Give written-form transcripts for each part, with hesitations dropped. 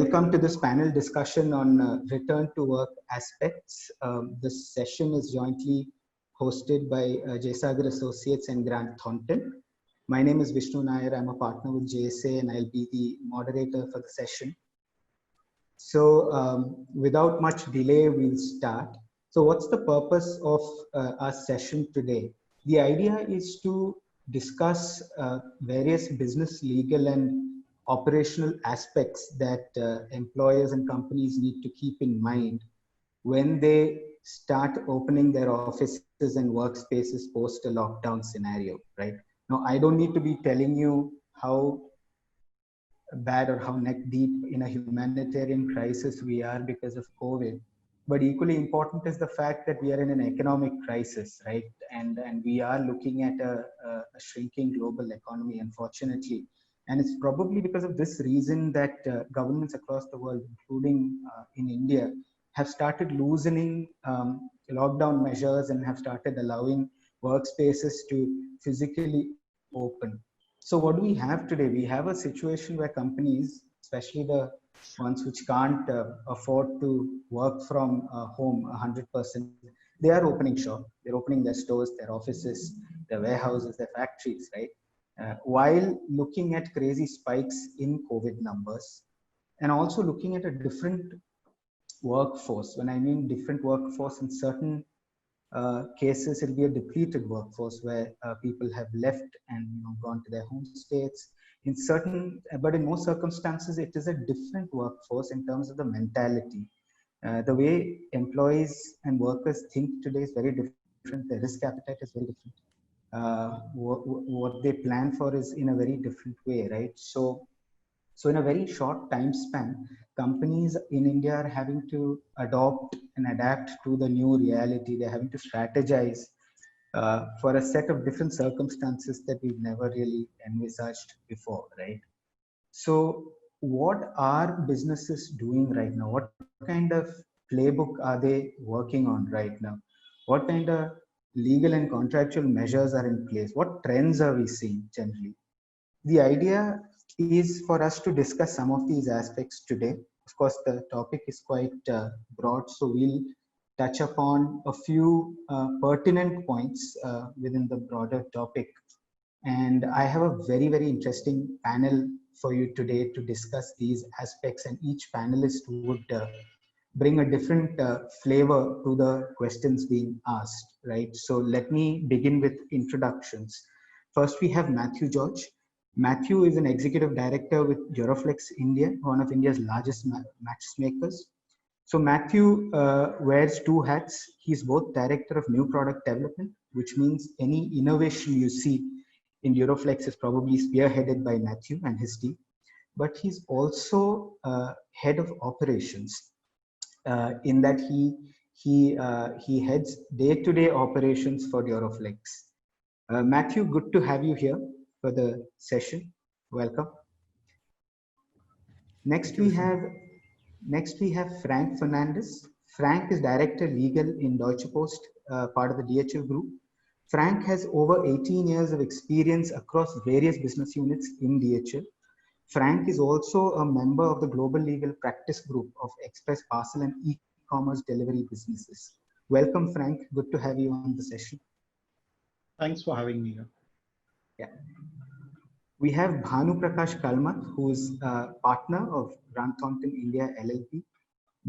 welcome to this panel discussion on return to work aspects. This session is jointly hosted by Sagar Associates and Thornton. My name is Vishnu Nair. I'm a partner with JSA and I'll be the moderator for the session. So without much delay, we'll start. So what's the purpose of our session today? The idea is to discuss various business, legal and operational aspects that employers and companies need to keep in mind when they start opening their offices and workspaces post a lockdown scenario, right? Now, I don't need to be telling you how bad or how neck deep in a humanitarian crisis we are because of COVID. But equally important is the fact that we are in an economic crisis, right? And we are looking at a shrinking global economy, unfortunately. And it's probably because of this reason that governments across the world, including in India, have started loosening lockdown measures and have started allowing workspaces to physically open. So what do we have today? We have a situation where companies, especially the ones which can't afford to work from home 100%, they are opening shop. They're opening their stores, their offices, their warehouses, their factories, right? While looking at crazy spikes in COVID numbers and also looking at a different workforce. When I mean different workforce, in certain cases, it'll be a depleted workforce where people have left and gone to their home states. In certain, but in most circumstances, it is a different workforce in terms of the mentality. The way employees and workers think today is very different. The risk appetite is very different. What they plan for is in a very different way, right? So in a very short time span, companies in India are having to adopt and adapt to the new reality. They're having to strategize for a set of different circumstances that we've never really envisaged before, right? So what are businesses doing right now? What kind of playbook are they working on right now? What kind of legal and contractual measures are in place? What trends are we seeing generally? The idea is for us to discuss some of these aspects today. Of course, the topic is quite broad, so we'll touch upon a few pertinent points within the broader topic. And I have a very, very interesting panel for you today to discuss these aspects, and each panelist would bring a different flavor to the questions being asked, right? So let me begin with introductions. First, we have Mathew George. Mathew is an executive director with Duroflex India, one of India's largest matchmakers. So Mathew wears two hats. He's both director of new product development, which means any innovation you see in Duroflex is probably spearheaded by Mathew and his team. But he's also head of operations, in that he heads day-to-day operations for Duroflex. Mathew, good to have you here for the session. Welcome. Next we have Frank Fernandes. Frank is Director Legal in Deutsche Post, part of the DHL Group. Frank has over 18 years of experience across various business units in DHL. Frank is also a member of the Global Legal Practice Group of Express Parcel and e-commerce delivery businesses. Welcome, Frank. Good to have you on the session. Thanks for having me here. Yeah. We have Bhanu Prakash Kalmath, who is a partner of Thornton India LLP.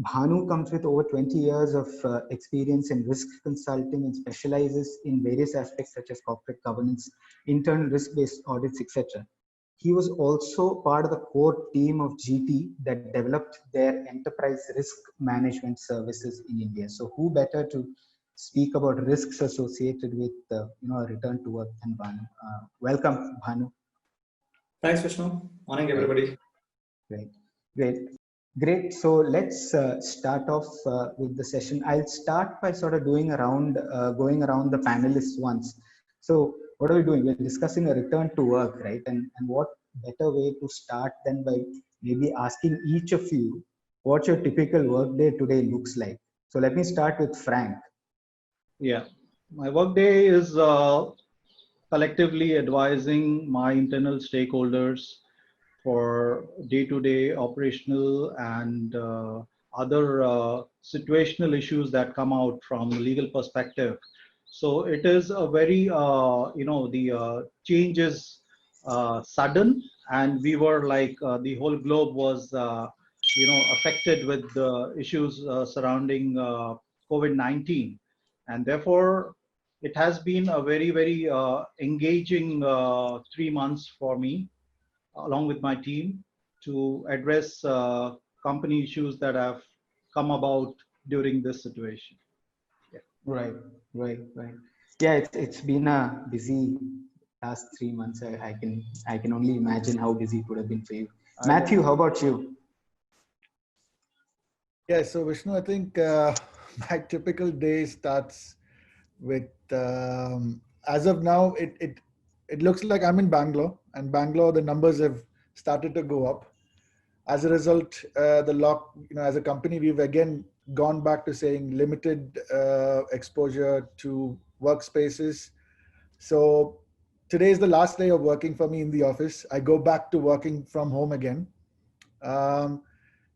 Bhanu comes with over 20 years of experience in risk consulting and specializes in various aspects such as corporate governance, internal risk-based audits, etc. He was also part of the core team of GT that developed their enterprise risk management services in India. So who better to speak about risks associated with a return to work than Bhanu. Welcome, Bhanu. Thanks, Vishnu. Morning, everybody. Great. So let's start off with the session. I'll start by sort of going around the panelists once. So what are we doing? We're discussing a return to work, right? And what better way to start than by maybe asking each of you what your typical workday today looks like. So let me start with Frank. Yeah, my workday is collectively advising my internal stakeholders for day-to-day operational and other situational issues that come out from a legal perspective. So it is a very, the change is sudden, and we were like, the whole globe was, affected with the issues surrounding COVID-19. And therefore, it has been a very, very engaging 3 months for me, along with my team, to address company issues that have come about during this situation. Yeah. Right, right. Yeah, it's been a busy last 3 months. I can only imagine how busy it would have been for you. Mathew, how about you? Yeah, so Vishnu, I think my typical day starts with, as of now, it looks like I'm in Bangalore, and Bangalore, the numbers have started to go up. As a result, as a company, we've again gone back to saying limited exposure to workspaces. So today is the last day of working for me in the office. I go back to working from home again.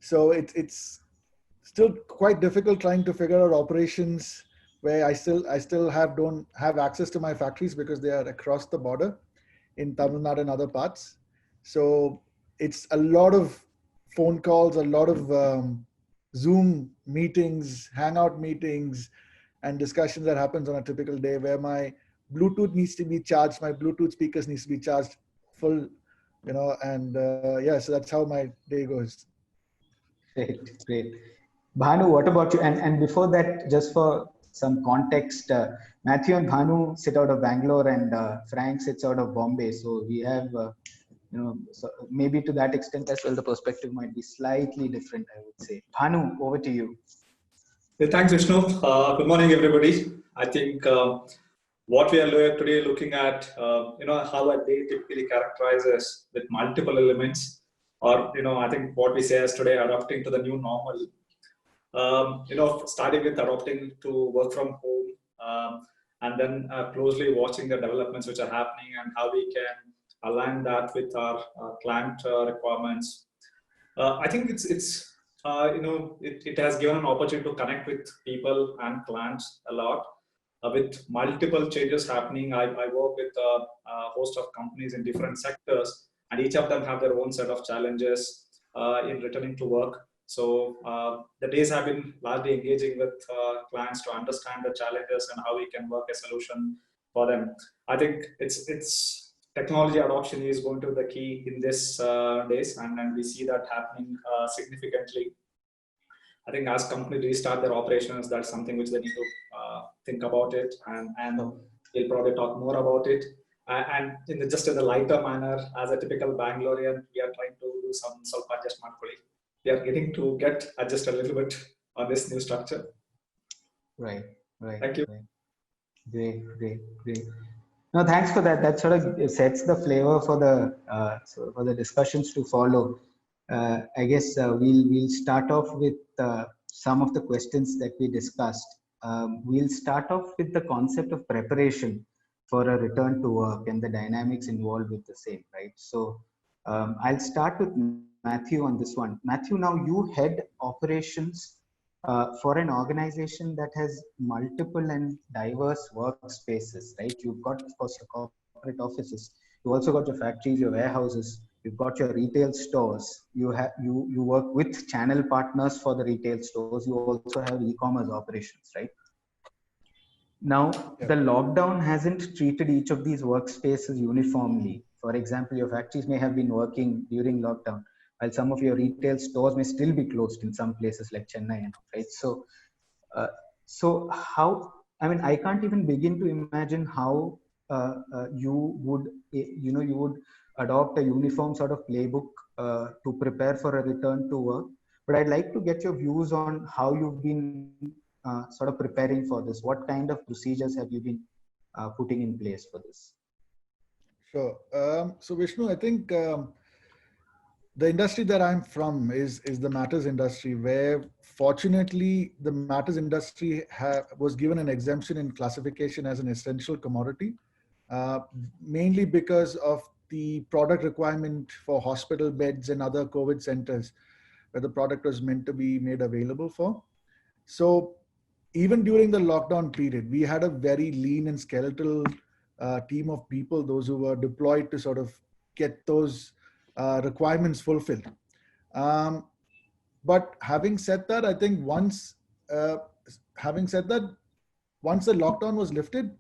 So it's still quite difficult trying to figure out operations where I still don't have access to my factories because they are across the border in Tamil Nadu and other parts. So it's a lot of phone calls, a lot of Zoom meetings, Hangout meetings, and discussions that happens on a typical day where my Bluetooth needs to be charged, my Bluetooth speakers needs to be charged full, and so that's how my day goes. Great. Bhanu, what about you? And before that, just for some context, Mathew and Bhanu sit out of Bangalore, and Frank sits out of Bombay. So we have, so maybe to that extent as well, the perspective might be slightly different, I would say. Bhanu, over to you. Thanks, Vishnu. Good morning, everybody. I think what we are today looking at, how a day typically characterizes with multiple elements, or, I think what we say as today, adapting to the new normal. Starting with adopting to work from home, and then closely watching the developments which are happening and how we can align that with our client requirements. I think it has given an opportunity to connect with people and clients a lot. With multiple changes happening, I work with a host of companies in different sectors, and each of them have their own set of challenges in returning to work. So the days have been largely engaging with clients to understand the challenges and how we can work a solution for them. I think it's technology adoption is going to be the key in this days, and we see that happening significantly. I think as companies restart their operations, that's something which they need to think about it, and we'll probably talk more about it. And just in the lighter manner, as a typical Bangalorean, we are trying to do some self-adjustment. We are getting to adjust a little bit on this new structure. Right. Thank you. Right. Great. No, thanks for that. That sort of sets the flavor for the discussions to follow. I guess we'll start off with some of the questions that we discussed. We'll start off with the concept of preparation for a return to work and the dynamics involved with the same, right? So I'll start with Mathew on this one. Mathew, now you head operations for an organization that has multiple and diverse workspaces, right? You've got, of course, your corporate offices. You also got your factories, your warehouses. You've got your retail stores. You work with channel partners for the retail stores. You also have e-commerce operations, right? Now, the lockdown hasn't treated each of these workspaces uniformly. For example, your factories may have been working during lockdown, while some of your retail stores may still be closed in some places like Chennai, right? So how? I mean, I can't even begin to imagine how you would adopt a uniform sort of playbook to prepare for a return to work. But I'd like to get your views on how you've been sort of preparing for this. What kind of procedures have you been putting in place for this? Sure. So Vishnu, I think the industry that I'm from is the matters industry, where fortunately the matters industry was given an exemption in classification as an essential commodity, mainly because of the product requirement for hospital beds and other COVID centers where the product was meant to be made available for. So even during the lockdown period, we had a very lean and skeletal team of people, those who were deployed to sort of get those requirements fulfilled. But having said that, I think once the lockdown was lifted,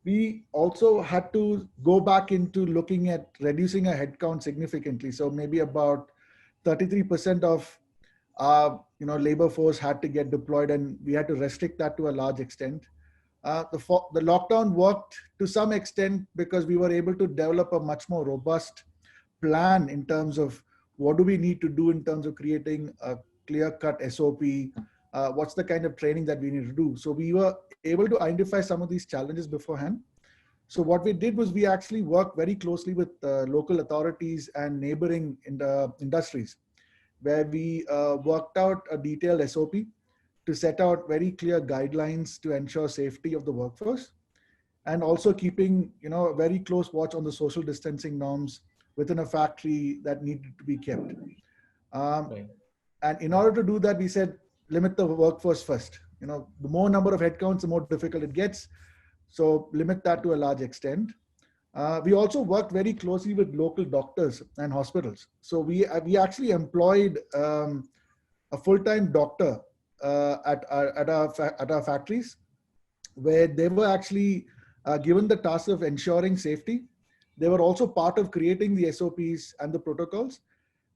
we also had to go back into looking at reducing our headcount significantly. So maybe about 33% of our labor force had to get deployed, and we had to restrict that to a large extent. The lockdown worked to some extent because we were able to develop a much more robust plan in terms of what do we need to do in terms of creating a clear-cut SOP, what's the kind of training that we need to do. So we were able to identify some of these challenges beforehand. So what we did was we actually worked very closely with local authorities and neighboring industries, where we worked out a detailed SOP to set out very clear guidelines to ensure safety of the workforce, and also keeping a very close watch on the social distancing norms within a factory that needed to be kept. Right. And in order to do that, we said, limit the workforce first. The more number of headcounts, the more difficult it gets. So limit that to a large extent. We also worked very closely with local doctors and hospitals. So we actually employed a full-time doctor at our factories, where they were actually given the task of ensuring safety. They were also part of creating the SOPs and the protocols,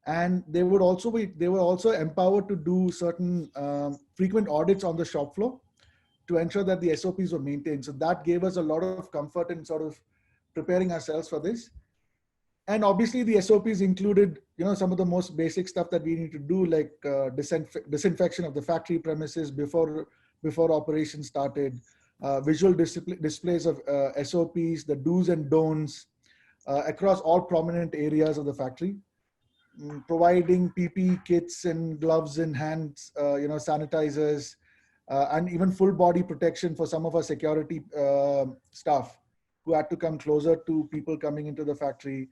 and they were also empowered to do certain frequent audits on the shop floor to ensure that the SOPs were maintained. So that gave us a lot of comfort in sort of preparing ourselves for this. And obviously the SOPs included, some of the most basic stuff that we need to do, like disinfection of the factory premises before operations started, visual displays of SOPs, the do's and don'ts across all prominent areas of the factory, providing PPE kits and gloves and hands, sanitizers, and even full body protection for some of our security staff who had to come closer to people coming into the factory,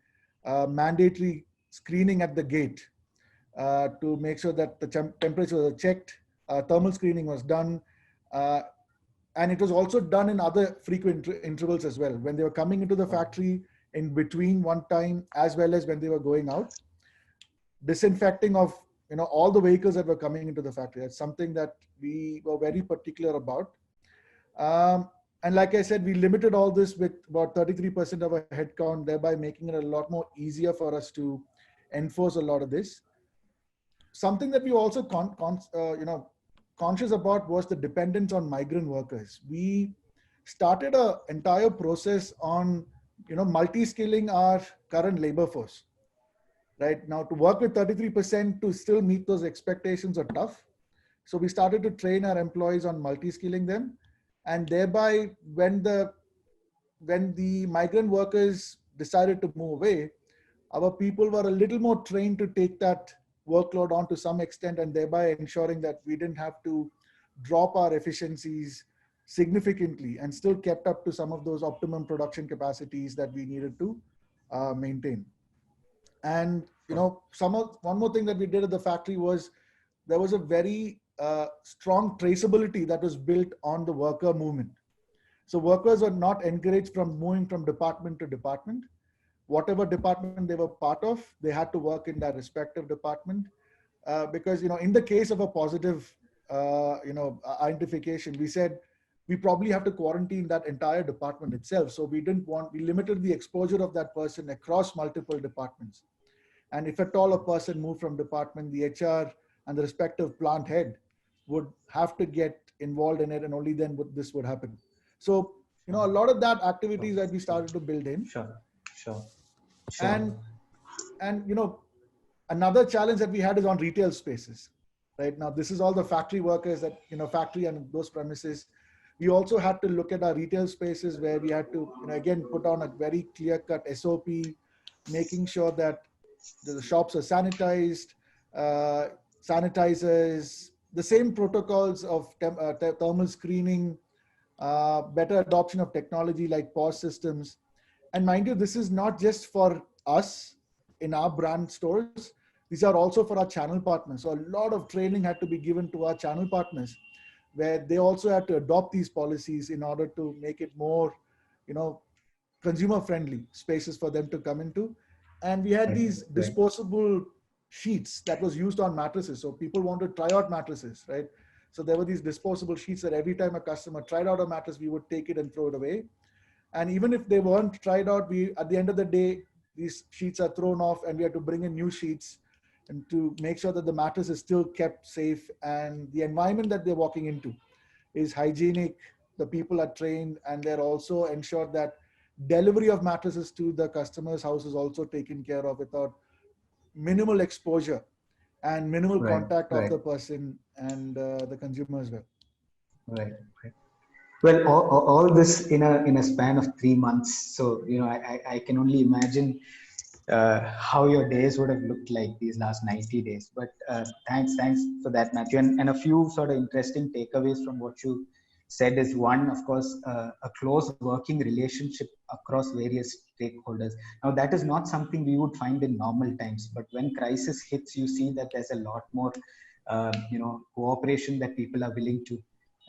mandatory screening at the gate to make sure that the temperatures were checked, thermal screening was done, and it was also done in other frequent intervals as well, when they were coming into the factory, in between one time, as well as when they were going out. Disinfecting of all the vehicles that were coming into the factory. That's something that we were very particular about. And like I said, we limited all this with about 33% of our headcount, thereby making it a lot more easier for us to enforce a lot of this. Something that we also conscious about was the dependence on migrant workers. We started an entire process on multi-skilling our current labor force. Right now, to work with 33% to still meet those expectations are tough. So we started to train our employees on multi-skilling them, and thereby when the migrant workers decided to move away, our people were a little more trained to take that workload on to some extent, and thereby ensuring that we didn't have to drop our efficiencies significantly and still kept up to some of those optimum production capacities that we needed to maintain. And one more thing that we did at the factory was there was a very strong traceability that was built on the worker movement. So workers were not encouraged from moving from department to department. Whatever department they were part of, they had to work in that respective department, because in the case of a positive identification, we said we probably have to quarantine that entire department itself. So we limited the exposure of that person across multiple departments. And if at all a person moved from department, the HR and the respective plant head would have to get involved in it, and only then this would happen. So, a lot of that activities that we started to build in. Sure. And another challenge that we had is on retail spaces. Right now, this is all the factory workers that, factory and those premises. We also had to look at our retail spaces where we had to, again, put on a very clear-cut SOP, making sure that the shops are sanitized, sanitizers, the same protocols of thermal screening, better adoption of technology like POS systems. And mind you, this is not just for us in our brand stores. These are also for our channel partners. So a lot of training had to be given to our channel partners, where they also had to adopt these policies in order to make it more, consumer friendly spaces for them to come into. And we had these disposable sheets that was used on mattresses. So people want to try out mattresses, right? So there were these disposable sheets that every time a customer tried out a mattress, we would take it and throw it away. And even if they weren't tried out, at the end of the day, these sheets are thrown off and we have to bring in new sheets and to make sure that the mattress is still kept safe and the environment that they're walking into is hygienic. The people are trained, and they're also ensured that delivery of mattresses to the customer's house is also taken care of without minimal exposure and minimal contact of the person and the consumer as well. Right. Well, all this in a span of 3 months. So, I can only imagine how your days would have looked like these last 90 days. But thanks for that, Mathew. And a few sort of interesting takeaways from what you said is, one, of course, a close working relationship across various stakeholders. Now, that is not something we would find in normal times, but when crisis hits, you see that there's a lot more, cooperation that people are willing to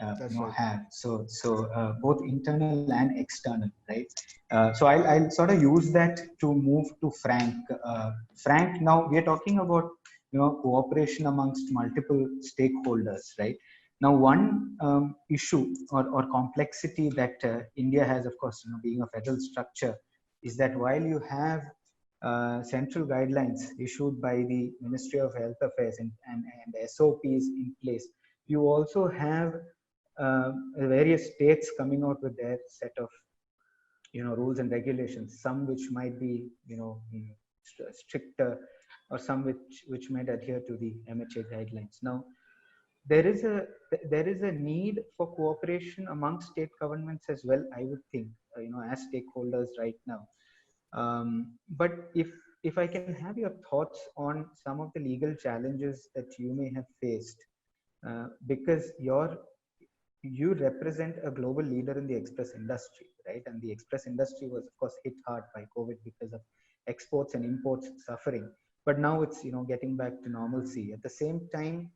have. So both internal and external, right? So I'll sort of use that to move to Frank. Frank, now we are talking about cooperation amongst multiple stakeholders, right? Now, one issue or complexity that India has, of course, being a federal structure, is that while you have central guidelines issued by the Ministry of Health Affairs and SOPs in place, you also have various states coming out with their set of rules and regulations, some which might be stricter, or some which might adhere to the MHA guidelines. Now, there is a need for cooperation among state governments as well, I would think, as stakeholders right now. But if I can have your thoughts on some of the legal challenges that you may have faced, because you represent a global leader in the express industry, right? And the express industry was, of course, hit hard by COVID because of exports and imports suffering. But now it's getting back to normalcy. At the same time,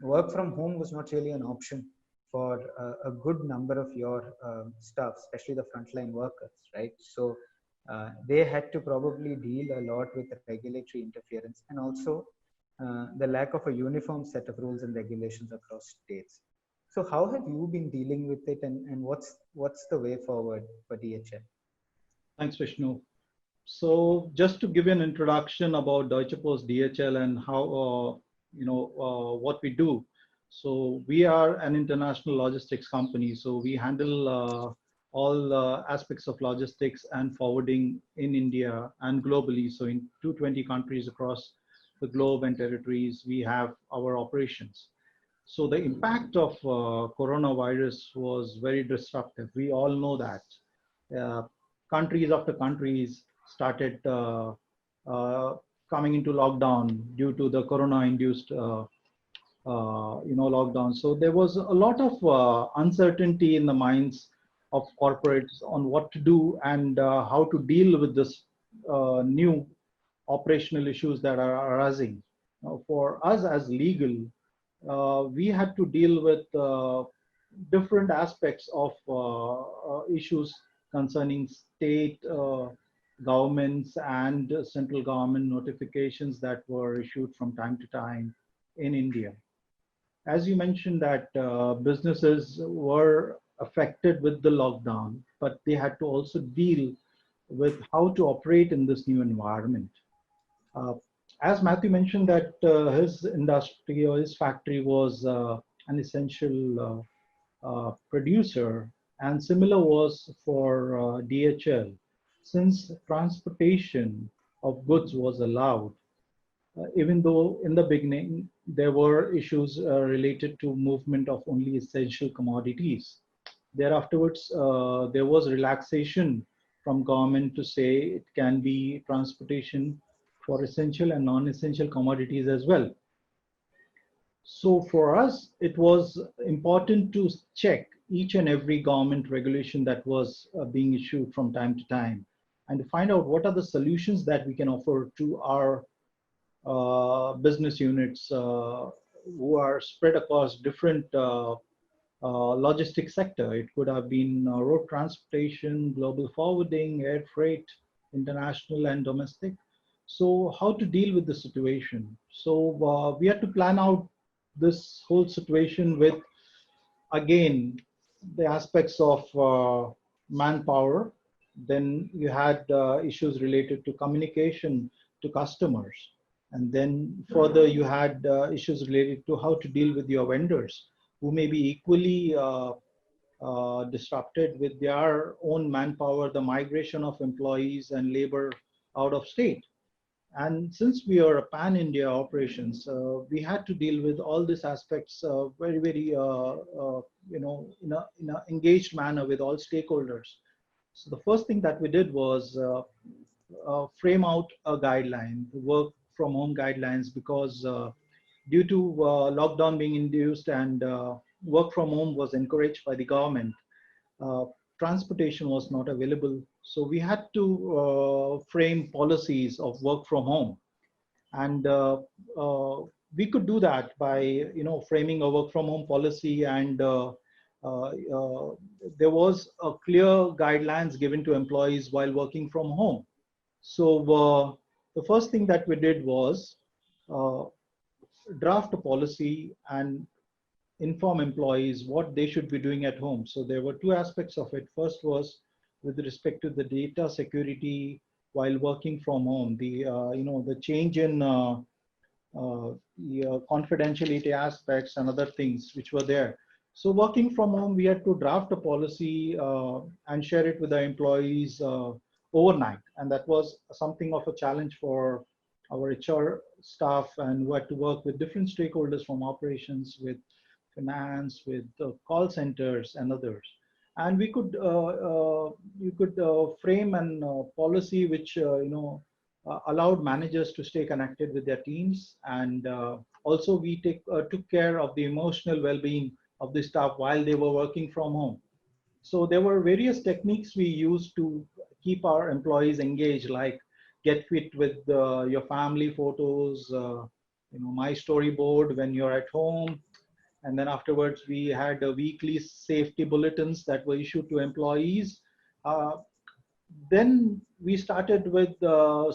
work from home was not really an option for a good number of your staff, especially the frontline workers, right? So they had to probably deal a lot with regulatory interference, and also the lack of a uniform set of rules and regulations across states. So how have you been dealing with it, and what's the way forward for DHL? Thanks, Vishnu. So just to give you an introduction about Deutsche Post DHL and how, what we do. So we are an international logistics company. So we handle all aspects of logistics and forwarding in India and globally. So in 220 countries across the globe and territories, we have our operations. So the impact of coronavirus was very disruptive. We all know that. Countries after countries started coming into lockdown due to the corona-induced, lockdown. So there was a lot of uncertainty in the minds of corporates on what to do and how to deal with this new operational issues that are arising. For us as legal, we had to deal with different aspects of issues concerning state governments and central government notifications that were issued from time to time in India. As you mentioned that businesses were affected with the lockdown, but they had to also deal with how to operate in this new environment. As Mathew mentioned that his industry or his factory was an essential producer, and similar was for DHL. Since transportation of goods was allowed, even though in the beginning there were issues related to movement of only essential commodities. Thereafterwards, there was relaxation from government to say it can be transportation for essential and non-essential commodities as well. So for us, it was important to check each and every government regulation that was being issued from time to time. and to find out what are the solutions that we can offer to our business units who are spread across different logistics sector. It could have been road transportation, global forwarding, air freight, international and domestic. So how to deal with the situation? So we had to plan out this whole situation with, again, the aspects of manpower. Then you had issues related to communication to customers. And then further, you had issues related to how to deal with your vendors who may be equally disrupted with their own manpower, the migration of employees and labor out of state. And since we are a pan-India operations, we had to deal with all these aspects very, very, in a engaged manner with all stakeholders. So the first thing that we did was frame out a guideline, the work from home guidelines, because due to lockdown being induced and work from home was encouraged by the government, transportation was not available. So we had to frame policies of work from home. And we could do that by, framing a work from home policy, and there was a clear guidelines given to employees while working from home. So the first thing that we did was draft a policy and inform employees what they should be doing at home. So there were two aspects of it. First was with respect to the data security while working from home, the change in confidentiality aspects and other things which were there. So working from home, we had to draft a policy and share it with the employees overnight. And that was something of a challenge for our HR staff, and who had to work with different stakeholders from operations, with finance, with call centers and others. And we could frame an policy which allowed managers to stay connected with their teams, and also we took care of the emotional well-being of the staff while they were working from home. So there were various techniques we used to keep our employees engaged, like get fit with your family photos, my storyboard when you're at home. And then afterwards, we had weekly safety bulletins that were issued to employees. Then we started with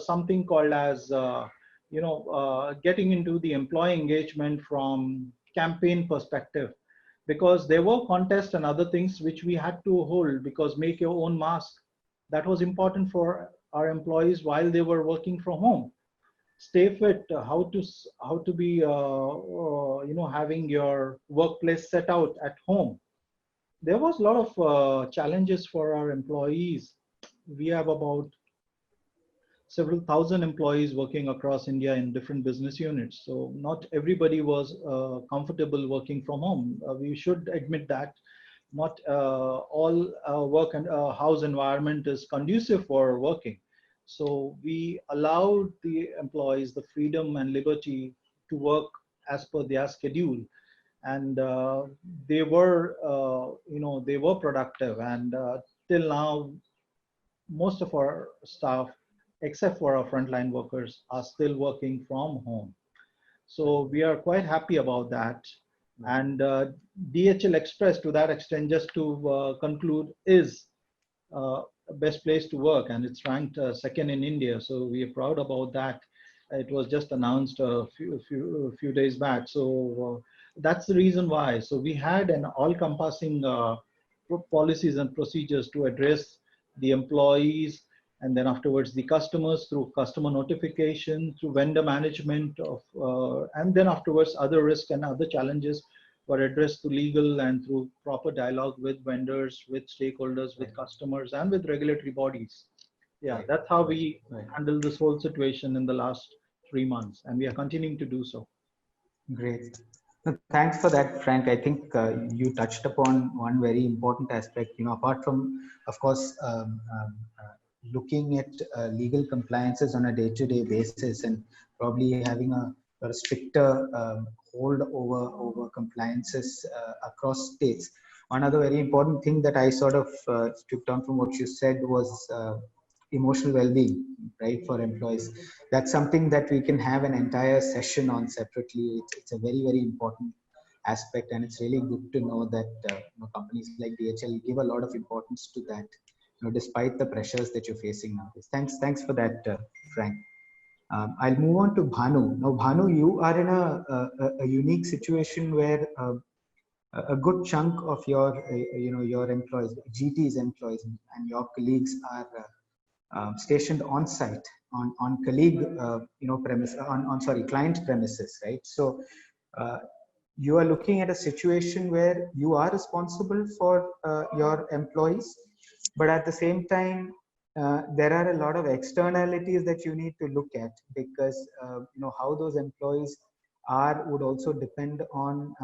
something called as, getting into the employee engagement from campaign perspective, because there were contests and other things which we had to hold, because make your own mask, that was important for our employees while they were working from home. Stay fit, how to be having your workplace set out at home. There was a lot of challenges for our employees. We have about several thousand employees working across India in different business units, so not everybody was comfortable working from home. We should admit that not all work and house environment is conducive for working. So we allowed the employees the freedom and liberty to work as per their schedule, and they were, they were productive. And till now, most of our staff, except for our frontline workers, are still working from home. So we are quite happy about that. And DHL Express, to that extent, just to conclude, is best place to work, and it's ranked second in India. So we are proud about that. It was just announced a few days back. So that's the reason why. So we had an all-encompassing policies and procedures to address the employees, and then afterwards the customers through customer notification, through vendor management of, and then afterwards other risks and other challenges were addressed through legal and through proper dialogue with vendors, with stakeholders, with customers, and with regulatory bodies. Yeah, that's how we handled this whole situation in the last 3 months, and we are continuing to do so. Great. Thanks for that, Frank. I think you touched upon one very important aspect, apart from, of course, looking at legal compliances on a day-to-day basis, and probably having a stricter hold over compliances across states. One other very important thing that I sort of took down from what you said was emotional well-being, right, for employees. That's something that we can have an entire session on separately. It's a very, very important aspect, and it's really good to know that companies like DHL give a lot of importance to that, despite the pressures that you're facing nowadays. Thanks for that, Frank. I'll move on to Bhanu. Now, Bhanu, you are in a unique situation where a good chunk of your your employees, GT's employees, and your colleagues are stationed on site on colleague premise on sorry client premises, right? So you are looking at a situation where you are responsible for your employees, but at the same time there are a lot of externalities that you need to look at, because how those employees would also depend on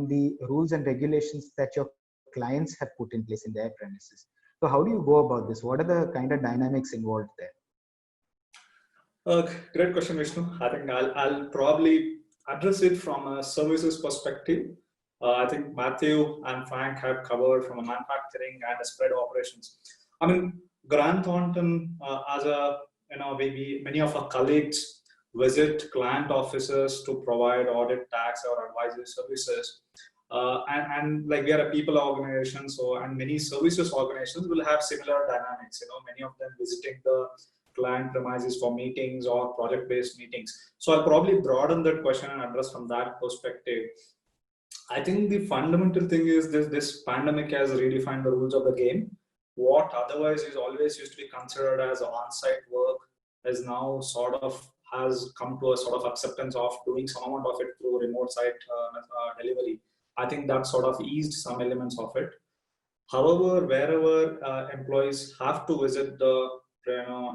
the rules and regulations that your clients have put in place in their premises. So how do you go about this? What are the kind of dynamics involved there? Great question, Vishnu. I think I'll probably address it from a services perspective. I think Mathew and Frank have covered from a manufacturing and a spread operations. I mean, Grant Thornton, as a many of our colleagues visit client offices to provide audit, tax, or advisory services. And like we are a people organization, so and many services organizations will have similar dynamics. Many of them visiting the client premises for meetings or project-based meetings. So I'll probably broaden that question and address from that perspective. I think the fundamental thing is this pandemic has redefined the rules of the game. What otherwise is always used to be considered as on-site work is now sort of has come to a sort of acceptance of doing some amount of it through remote site delivery. I think that sort of eased some elements of it. However, wherever employees have to visit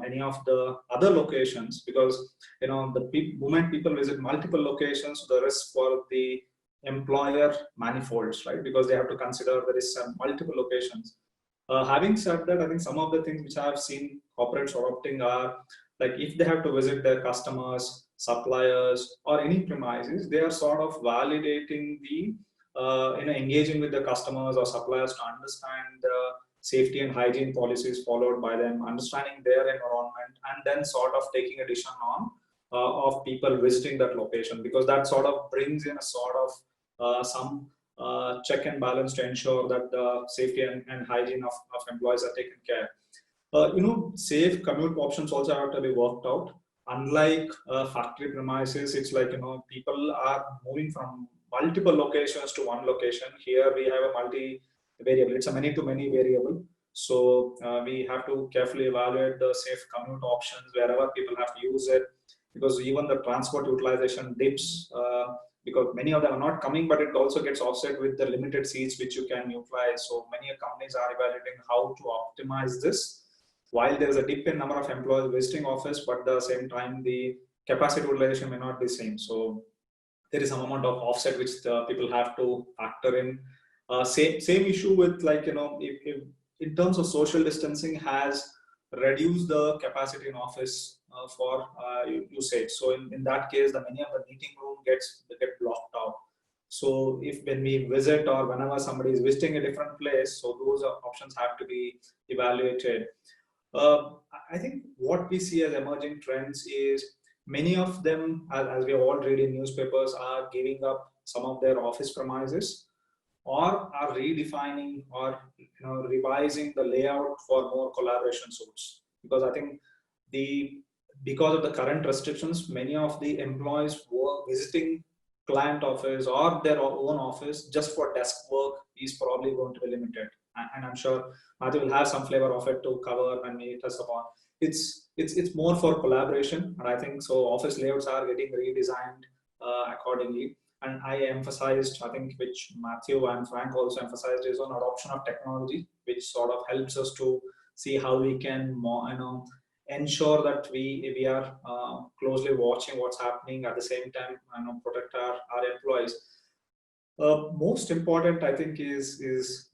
any of the other locations, because the moment people visit multiple locations, the risk for the employer manifolds, right? Because they have to consider there is multiple locations. Having said that, I think some of the things which I have seen corporates adopting are, like, if they have to visit their customers, suppliers, or any premises, they are sort of validating the engaging with the customers or suppliers to understand the safety and hygiene policies followed by them, understanding their environment, and then sort of taking a decision on of people visiting that location, because that sort of brings in a sort of some check and balance to ensure that the safety and hygiene of employees are taken care. Safe commute options also have to be worked out. Unlike factory premises, it's like, people are moving from multiple locations to one location. Here we have a multi-variable. It's a many-to-many variable. So we have to carefully evaluate the safe commute options wherever people have to use it, because even the transport utilization dips because many of them are not coming, but it also gets offset with the limited seats which you can utilize. So many companies are evaluating how to optimize this. While there is a dip in number of employees visiting office, but at the same time, the capacity utilization may not be same. So there is some amount of offset which the people have to factor in. Same issue with, like, if in terms of social distancing has reduced the capacity in office for usage. So in that case, the many of the meeting room get blocked out. So if when we visit or whenever somebody is visiting a different place, so those options have to be evaluated. I think what we see as emerging trends is many of them, as we all read in newspapers, are giving up some of their office premises, or are redefining or revising the layout for more collaboration suites. Because I think because of the current restrictions, many of the employees were visiting client office or their own office just for desk work is probably going to be limited. And I'm sure Mathew will have some flavor of it to cover when we touch upon. It's more for collaboration, and I think so office layouts are getting redesigned accordingly. And I emphasized, I think, which Mathew and Frank also emphasized, is on adoption of technology, which sort of helps us to see how we can ensure that we are closely watching what's happening, at the same time protect our employees. Most important, I think, is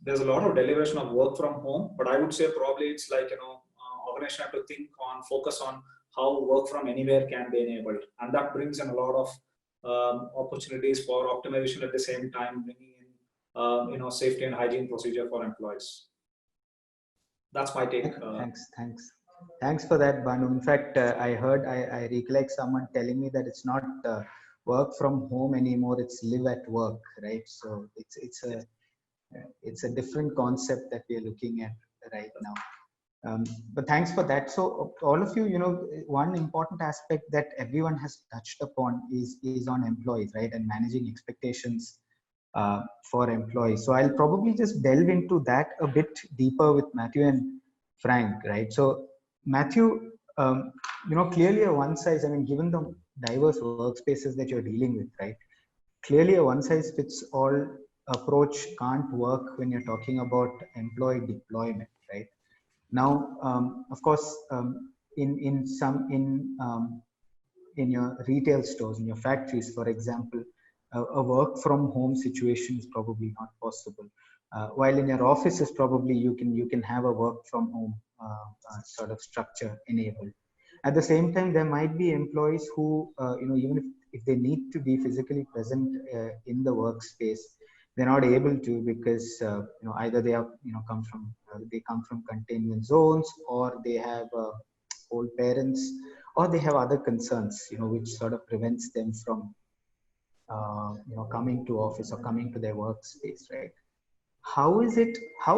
there's a lot of deliberation of work from home, but I would say probably it's like, organization have to think on, focus on how work from anywhere can be enabled, and that brings in a lot of opportunities for optimization, at the same time bringing in safety and hygiene procedure for employees. That's my take. Thanks for that, Bhanu. In fact, I recollect someone telling me that it's not work from home anymore; it's live at work, right? So it's a different concept that we are looking at right now. But thanks for that. So all of you, one important aspect that everyone has touched upon is on employees, right, and managing expectations for employees. So I'll probably just delve into that a bit deeper with Mathew and Frank, right? So Mathew, clearly a one size. I mean, given the diverse workspaces that you're dealing with, right? Clearly a one size fits all approach can't work when you're talking about employee deployment, right? Now, of course, in your retail stores, in your factories, for example, a work from home situation is probably not possible. While in your offices, probably you can have a work from home sort of structure enabled. At the same time, there might be employees who, even if they need to be physically present in the workspace, they're not able to because either they have they come from containment zones, or they have old parents, or they have other concerns, which sort of prevents them from coming to office or coming to their workspace, right? How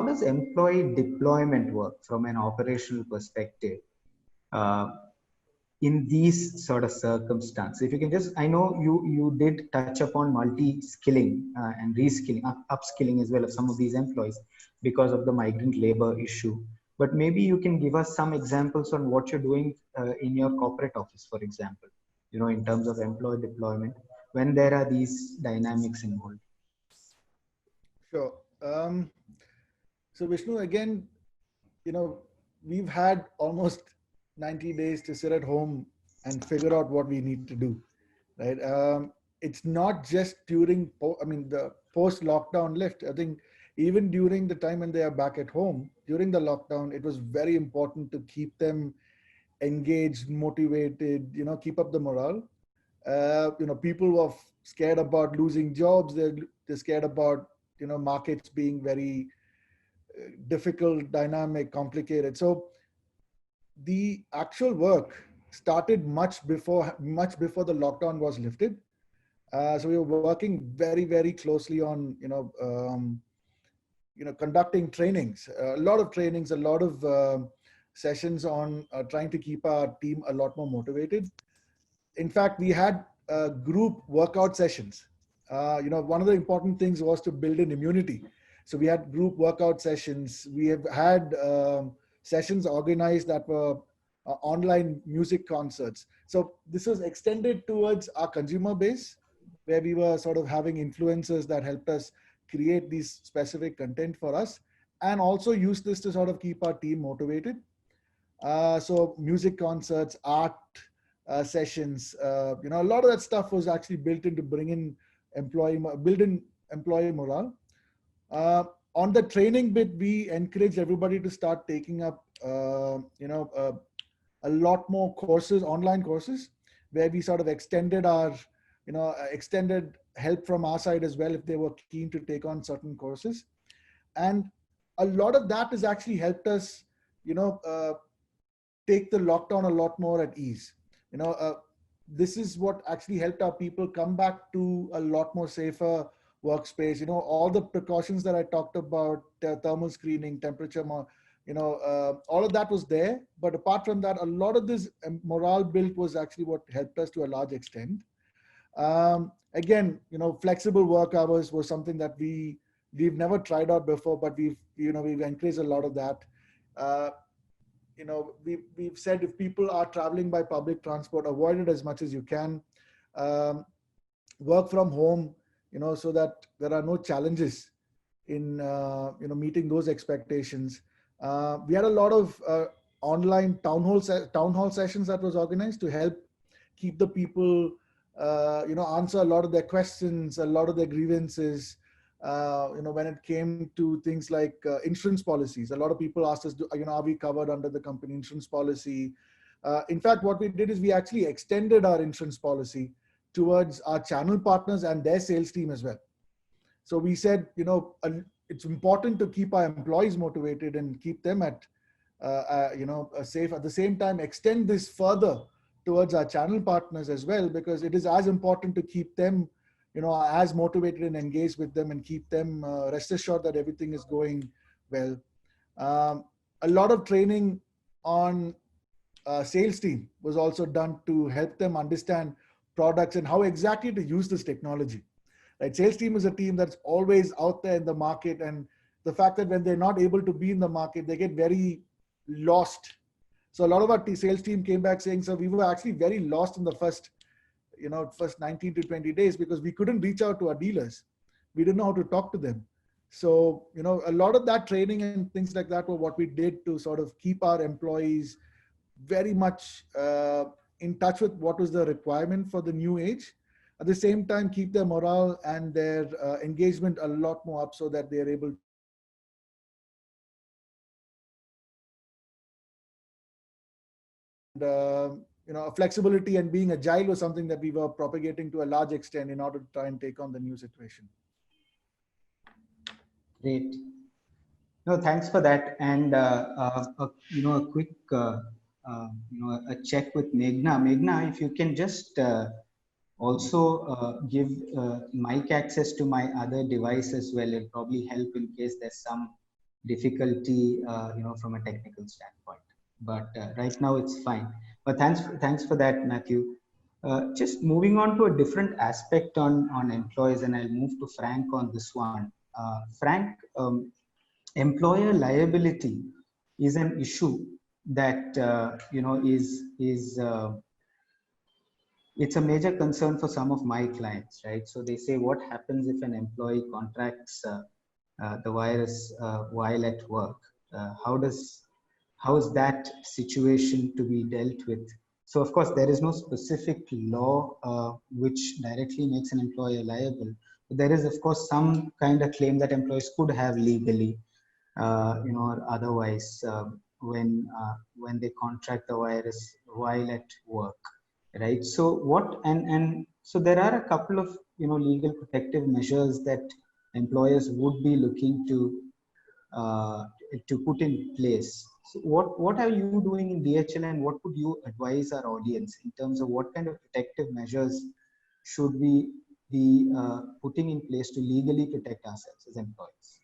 does employee deployment work from an operational perspective in these sort of circumstances? If you can just, I know you did touch upon multi-skilling and reskilling, upskilling as well of some of these employees because of the migrant labor issue. But maybe you can give us some examples on what you're doing in your corporate office, for example, in terms of employee deployment when there are these dynamics involved. Sure. So Vishnu, again, we've had almost 90 days to sit at home and figure out what we need to do, right? It's not just during, the post-lockdown lift. I think even during the time when they are back at home, during the lockdown, it was very important to keep them engaged, motivated, keep up the morale. People were scared about losing jobs. They're scared about, markets being very difficult, dynamic, complicated. So the actual work started much before the lockdown was lifted. So we were working very, very closely on, conducting trainings, a lot of sessions on trying to keep our team a lot more motivated. In fact, we had group workout sessions. One of the important things was to build in immunity. So we had group workout sessions. We have had sessions organized that were online music concerts. So this was extended towards our consumer base, where we were sort of having influencers that helped us create these specific content for us, and also use this to sort of keep our team motivated. So music concerts, art sessions, a lot of that stuff was actually built in to build in employee morale. On the training bit, we encouraged everybody to start taking up, a lot more courses, online courses, where we sort of extended our, extended help from our side as well if they were keen to take on certain courses. And a lot of that has actually helped us, take the lockdown a lot more at ease. This is what actually helped our people come back to a lot more safer workspace. All the precautions that I talked about, thermal screening, temperature, all of that was there. But apart from that, a lot of this morale build was actually what helped us to a large extent. Again, flexible work hours was something that we've never tried out before, but we've encouraged a lot of that. We've said if people are traveling by public transport, avoid it as much as you can. Work from home, so that there are no challenges in meeting those expectations. We had a lot of online town hall sessions that was organized to help keep the people, answer a lot of their questions, a lot of their grievances. When it came to things like insurance policies, a lot of people asked us, are we covered under the company insurance policy? In fact, what we did is we actually extended our insurance policy towards our channel partners and their sales team as well. So we said, it's important to keep our employees motivated and keep them at safe. At the same time, extend this further towards our channel partners as well, because it is as important to keep them, as motivated and engaged with them, and keep them rest assured that everything is going well. A lot of training on sales team was also done to help them understand products and how exactly to use this technology. Right? Sales team is a team that's always out there in the market, and the fact that when they're not able to be in the market, they get very lost. So a lot of our sales team came back saying, so we were actually very lost in the first 19 to 20 days because we couldn't reach out to our dealers. We didn't know how to talk to them. So, a lot of that training and things like that were what we did to sort of keep our employees very much in touch with what was the requirement for the new age. At the same time, keep their morale and their engagement a lot more up so that they're able to, flexibility and being agile was something that we were propagating to a large extent in order to try and take on the new situation. Great. No, thanks for that. And a quick a check with Meghna. Meghna, if you can just also give mic access to my other device as well, it'll probably help in case there's some difficulty, from a technical standpoint. But right now it's fine. But thanks for that, Mathew. Just moving on to a different aspect on employees, and I'll move to Frank on this one. Frank, employer liability is an issue that it's a major concern for some of my clients, right? So they say, what happens if an employee contracts the virus while at work? How is that situation to be dealt with? So of course, there is no specific law which directly makes an employer liable. But there is, of course, some kind of claim that employees could have legally, or otherwise, when they contract the virus while at work, right? So so there are a couple of legal protective measures that employers would be looking to put in place. So what are you doing in DHL, and what would you advise our audience in terms of what kind of protective measures should we be putting in place to legally protect ourselves as employees?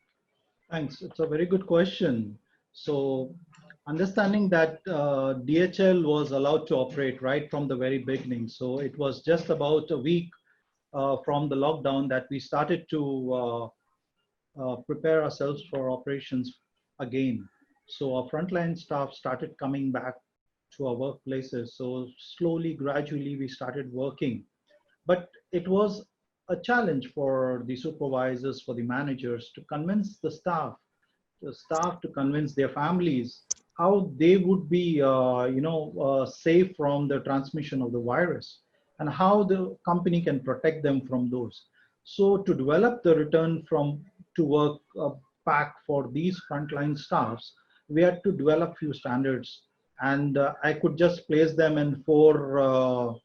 Thanks. It's a very good question. So understanding that DHL was allowed to operate right from the very beginning. So it was just about a week from the lockdown that we started to prepare ourselves for operations again. So our frontline staff started coming back to our workplaces. So slowly, gradually, we started working. But it was a challenge for the supervisors, for the managers to convince the staff to convince their families how they would be, safe from the transmission of the virus, and how the company can protect them from those. So to develop the return to work pack for these frontline staffs, we had to develop few standards, and I could just place them in four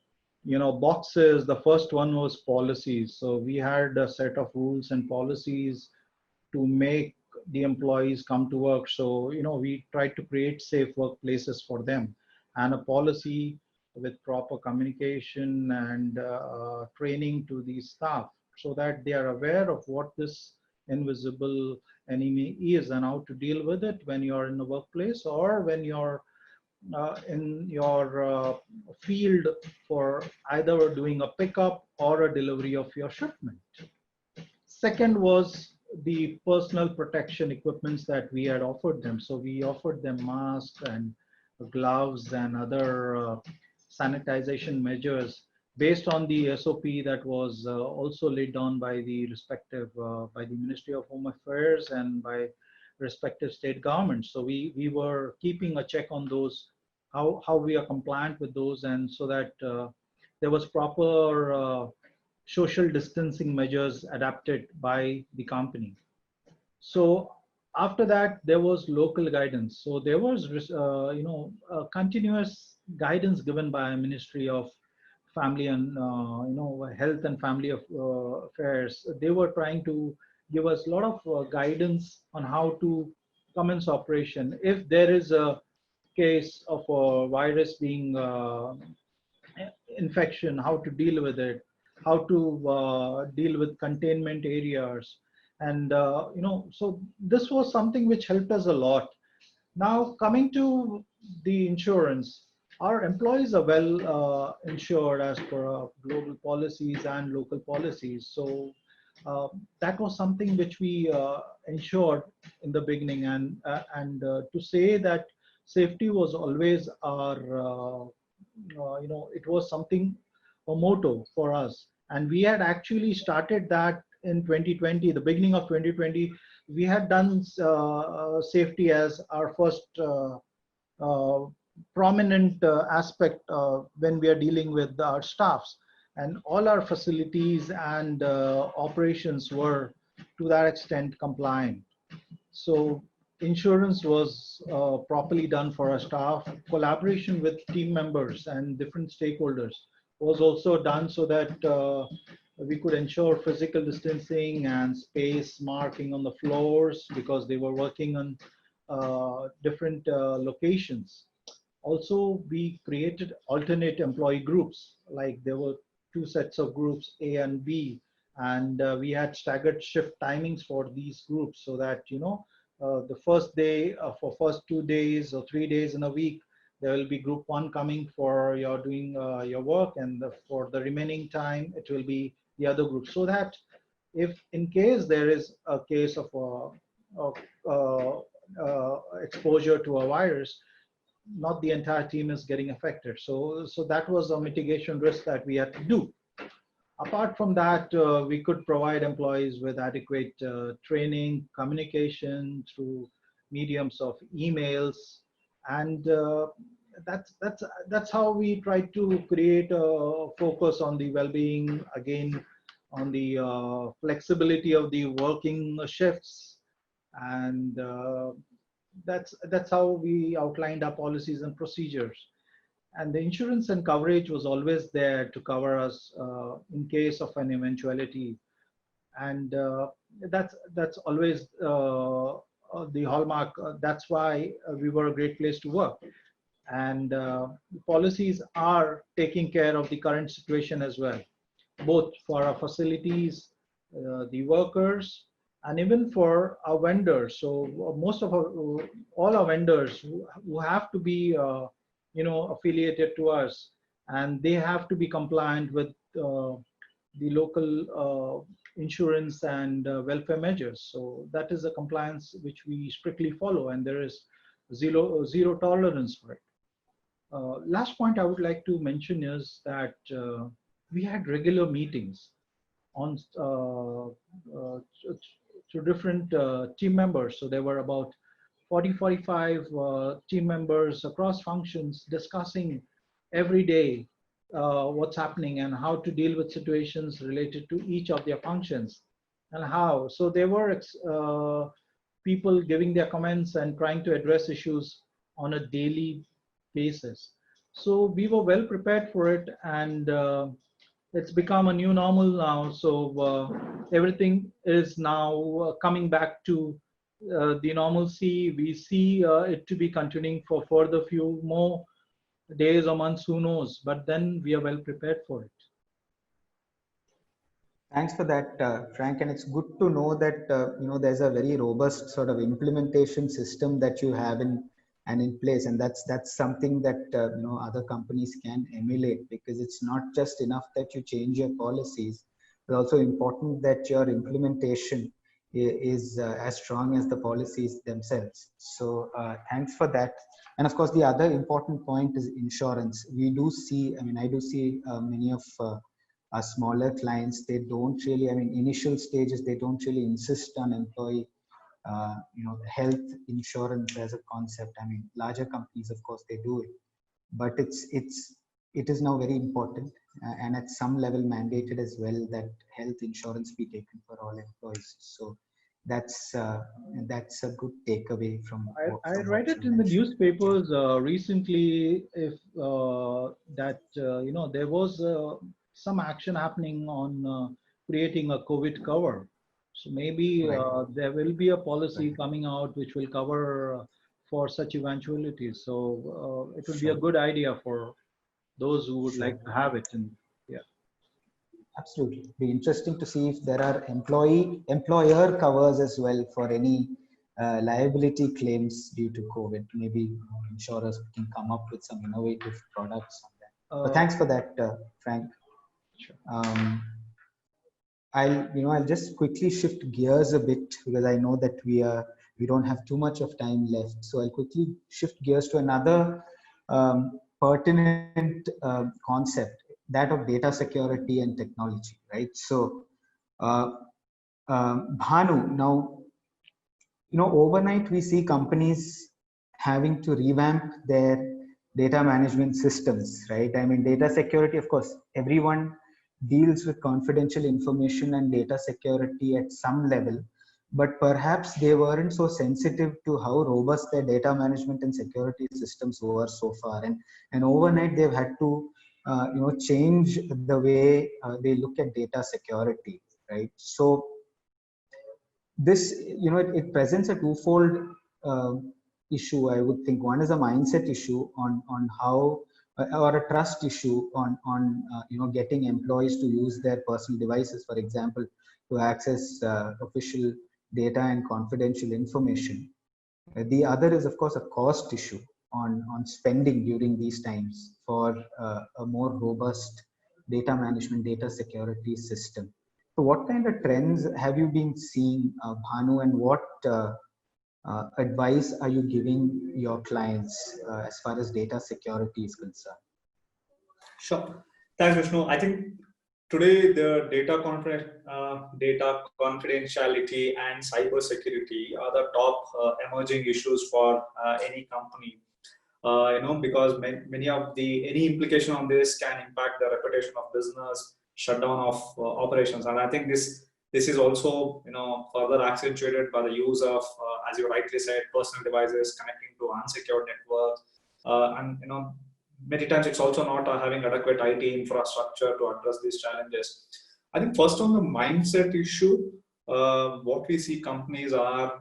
boxes. The first one was policies. So we had a set of rules and policies to make the employees come to work. So, we tried to create safe workplaces for them, and a policy with proper communication and training to the staff so that they are aware of what this invisible enemy is and how to deal with it when you're in the workplace or when you're in your field for either doing a pickup or a delivery of your shipment. Second was the personal protection equipments that we had offered them. So we offered them masks and gloves and other sanitization measures based on the SOP that was also laid down by the respective, by the Ministry of Home Affairs and by respective state governments. So we were keeping a check on those, how we are compliant with those, and so that there was proper social distancing measures adapted by the company. So after that, there was local guidance. So there was, continuous guidance given by Ministry of Family and Health and Family Affairs. They were trying to give us a lot of guidance on how to commence operation. If there is a case of a virus being infection, how to deal with it, how to deal with containment areas. And, so this was something which helped us a lot. Now, coming to the insurance, our employees are well insured as per global policies and local policies. So that was something which we ensured in the beginning. And to say that safety was always our, it was something, a motto for us. And we had actually started that in 2020, the beginning of 2020. We had done safety as our first prominent aspect when we are dealing with our staffs, and all our facilities and operations were to that extent compliant. So insurance was properly done for our staff. Collaboration with team members and different stakeholders was also done so that we could ensure physical distancing and space marking on the floors, because they were working on different locations. Also, we created alternate employee groups, like there were two sets of groups, A and B, and we had staggered shift timings for these groups, so that, the first day, for first 2 days or 3 days in a week, there will be group one coming for your doing your work, and for the remaining time, it will be the other group, so that if in case there is a case of exposure to a virus, not the entire team is getting affected. So that was a mitigation risk that we had to do. Apart from that, we could provide employees with adequate training, communication through mediums of emails, and that's how we try to create a focus on the well-being, again on the flexibility of the working shifts, and that's how we outlined our policies and procedures. And the insurance and coverage was always there to cover us in case of an eventuality, and that's always the hallmark. That's why we were a great place to work. And the policies are taking care of the current situation as well, both for our facilities, the workers, and even for our vendors. So most of all our vendors who have to be affiliated to us, and they have to be compliant with the local insurance and welfare measures. So that is a compliance which we strictly follow, and there is zero tolerance for it. Last point I would like to mention is that we had regular meetings on to different team members. So there were about 40-45 team members across functions discussing every day what's happening and how to deal with situations related to each of their functions and how. So there were people giving their comments and trying to address issues on a daily basis. So we were well prepared for it, and it's become a new normal now. So everything is now coming back to the normalcy. We see it to be continuing for further few more days or months, who knows, but then we are well prepared for it. Thanks for that, Frank. And it's good to know that there's a very robust sort of implementation system that you have in place, and that's something that other companies can emulate, because it's not just enough that you change your policies, but also important that your implementation is as strong as the policies themselves. So thanks for that. And of course, the other important point is insurance. We do see, I do see many of our smaller clients, they don't really, initial stages, they don't really insist on employee health insurance as a concept. Larger companies, of course, they do it, but it is now very important and at some level mandated as well that health insurance be taken for all employees. So that's a good takeaway from. I read it in the newspapers recently, if that there was some action happening on creating a COVID cover. So maybe Right. there will be a policy Right. coming out which will cover for such eventualities. So it will be a Sure. good idea for those who would Sure. like to have it. And yeah, Absolutely. Be interesting to see if there are employer covers as well for any liability claims due to COVID. Maybe insurers can come up with some innovative products on that. But uh, thanks for that, Frank. sure. Um, I'll just quickly shift gears a bit because I know that we don't have too much of time left. So I'll quickly shift gears to another pertinent concept, that of data security and technology, right? So, uh, Bhanu, now, overnight we see companies having to revamp their data management systems, right? I mean, data security, of course, everyone deals with confidential information and data security at some level, but perhaps they weren't so sensitive to how robust their data management and security systems were so far. And overnight they've had to, change the way they look at data security, right? So this, it presents a twofold uh, issue, I would think. One is a mindset issue on how, or a trust issue on getting employees to use their personal devices, for example, to access official data and confidential information. The other is, of course, a cost issue on spending during these times for a more robust data management, data security system. So, what kind of trends have you been seeing, Bhanu, and what advice are you giving your clients as far as data security is concerned? Sure. Thanks, Vishnu. I think today the data confidentiality and cyber security are the top emerging issues for any company. Because many of any implication on this can impact the reputation of business, shutdown of operations, and I think this is also further accentuated by the use of, as you rightly said, personal devices connecting to unsecured networks, and many times it's also not having adequate IT infrastructure to address these challenges. I think first on the mindset issue, what we see companies are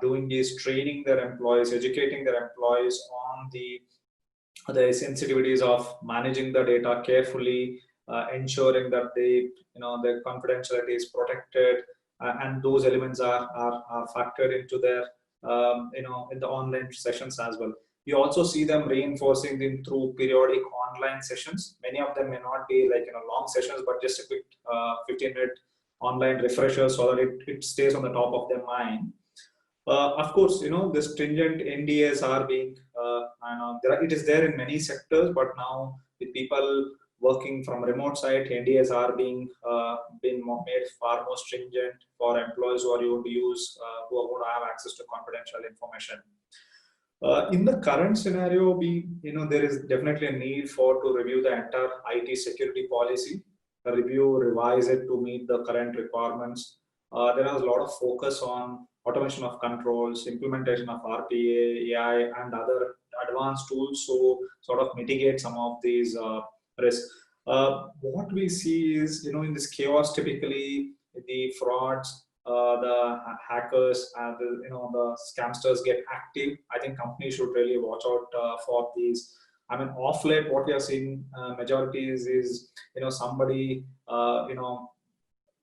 doing is training their employees, educating their employees on the sensitivities of managing the data carefully, ensuring that their confidentiality is protected, and those elements are factored into their in the online sessions as well. You also see them reinforcing them through periodic online sessions. Many of them may not be like long sessions, but just a quick 15-minute online refresher so that it stays on the top of their mind. Of course, the stringent NDAs are being, it is there in many sectors, but now with people working from remote site, NDAs are being made far more stringent for employees who are going to use, who are going to have access to confidential information. In the current scenario, there is definitely a need to review the entire IT security policy, revise it to meet the current requirements. There is a lot of focus on automation of controls, implementation of RPA, AI, and other advanced tools to sort of mitigate some of these risks. What we see is, in this chaos, typically the frauds, the hackers, and the scamsters get active. I think companies should really watch out for these. I mean, off late, what we are seeing majority is somebody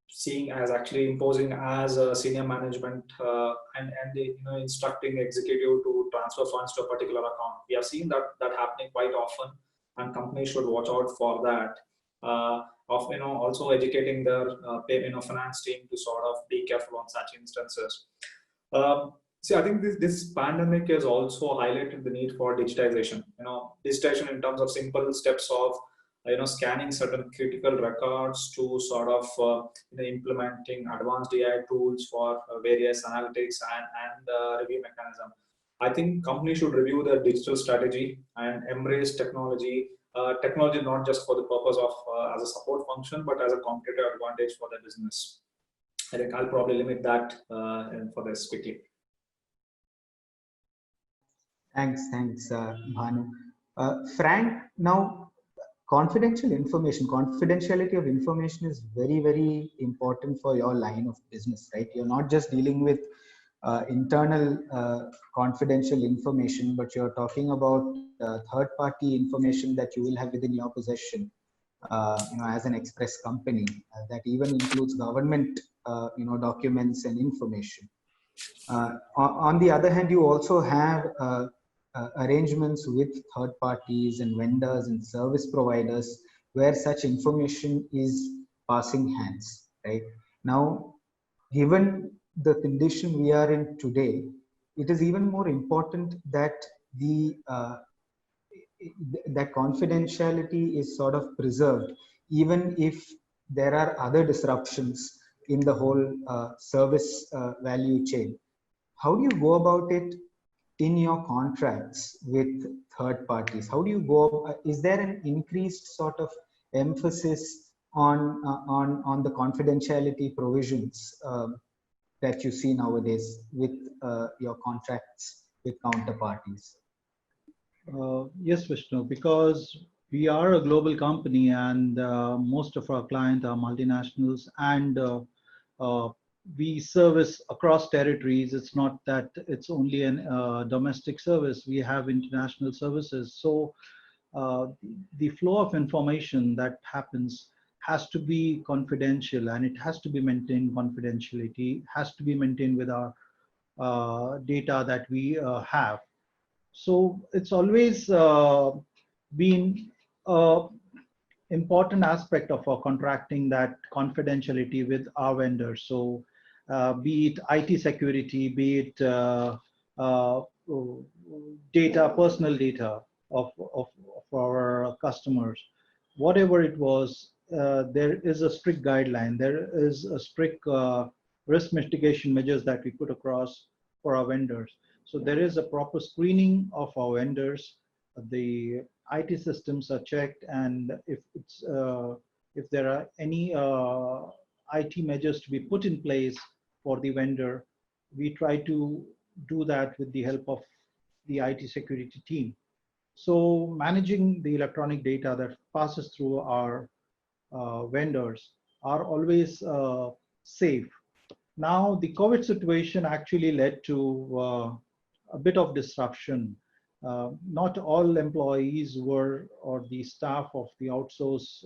seeing as actually imposing as a senior management and instructing executive to transfer funds to a particular account. We have seen that happening quite often, and companies should watch out for that. Of also educating their finance team to sort of be careful on such instances. See, I think this pandemic has also highlighted the need for digitization. Digitization in terms of simple steps of scanning certain critical records to sort of implementing advanced AI tools for various analytics and review mechanism. I think companies should review their digital strategy and embrace technology. Technology not just for the purpose of as a support function, but as a competitive advantage for their business. I think I'll probably limit that for this quickly. Thanks, Bhanu. Frank, now confidentiality of information is very, very important for your line of business, right? You're not just dealing with internal confidential information, but you're talking about third-party information that you will have within your possession, as an express company, that even includes government, documents and information. On the other hand, you also have arrangements with third parties and vendors and service providers where such information is passing hands, right? Now, given the condition we are in today, it is even more important that that confidentiality is sort of preserved, even if there are other disruptions in the whole service value chain. How do you go about it in your contracts with third parties? How do you go? Is there an increased sort of emphasis on the confidentiality provisions that you see nowadays with your contracts with counterparties? Yes, Vishnu, because we are a global company and most of our clients are multinationals, and we service across territories. It's not that it's only a domestic service. We have international services. So the flow of information that happens has to be confidential, and it has to be maintained confidentiality, has to be maintained with our data that we have. So it's always been an important aspect of our contracting, that confidentiality with our vendors. So be it IT security, be it data, personal data of our customers, whatever it was, there is a strict guideline. There is a strict risk mitigation measures that we put across for our vendors. So there is a proper screening of our vendors. The IT systems are checked, and if there are any IT measures to be put in place for the vendor, we try to do that with the help of the IT security team. So managing the electronic data that passes through our vendors are always safe. Now, the COVID situation actually led to a bit of disruption. Not all employees were, or the staff of the outsourced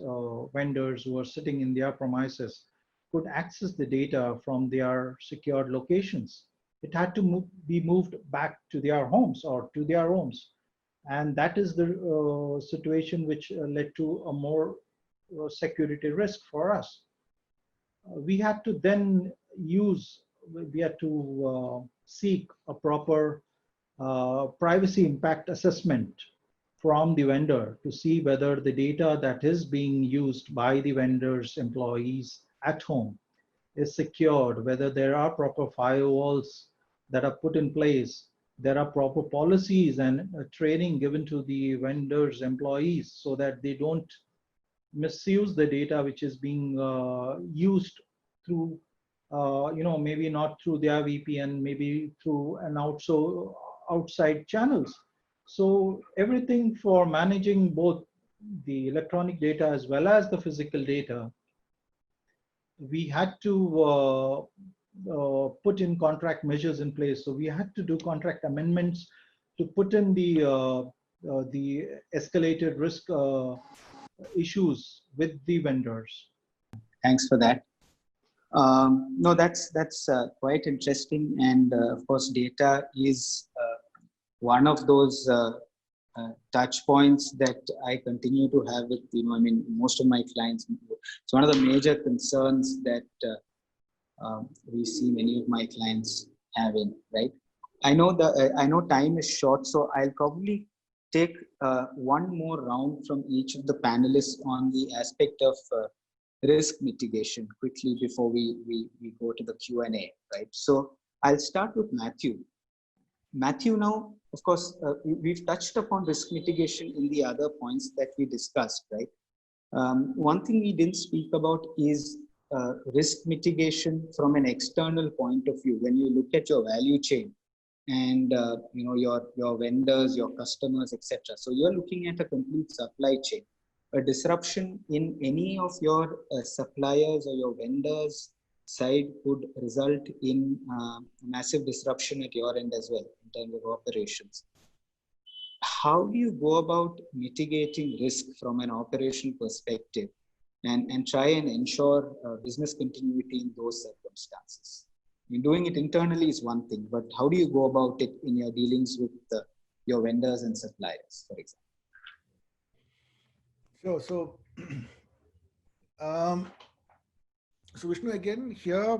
vendors who were sitting in their premises could access the data from their secured locations. It had to be moved back to their homes or to their homes. And that is the situation which led to a more security risk for us. We had to then seek a proper privacy impact assessment from the vendor to see whether the data that is being used by the vendor's employees at home is secured, whether there are proper firewalls that are put in place, there are proper policies and training given to the vendor's employees so that they don't misuse the data which is being used through, maybe not through their VPN, maybe through an outside channels. So everything for managing both the electronic data as well as the physical data, we had to put in contract measures in place. So we had to do contract amendments to put in the escalated risk issues with the vendors. Thanks for that. No, that's quite interesting, and of course, data is one of those touch points that I continue to have with most of my clients. It's one of the major concerns that we see many of my clients having. Right? I know time is short, so I'll probably take one more round from each of the panelists on the aspect of risk mitigation quickly before we go to the Q&A, right? So I'll start with Mathew. Mathew, now, of course, we've touched upon risk mitigation in the other points that we discussed, right? One thing we didn't speak about is risk mitigation from an external point of view. When you look at your value chain and your vendors, your customers, etc. So you're looking at a complete supply chain. a disruption in any of your suppliers or your vendors side would result in massive disruption at your end as well in terms of operations. How do you go about mitigating risk from an operational perspective and try and ensure business continuity in those circumstances? I mean, doing it internally is one thing, but how do you go about it in your dealings with your vendors and suppliers, for example? Sure. So, so Vishnu, again, here,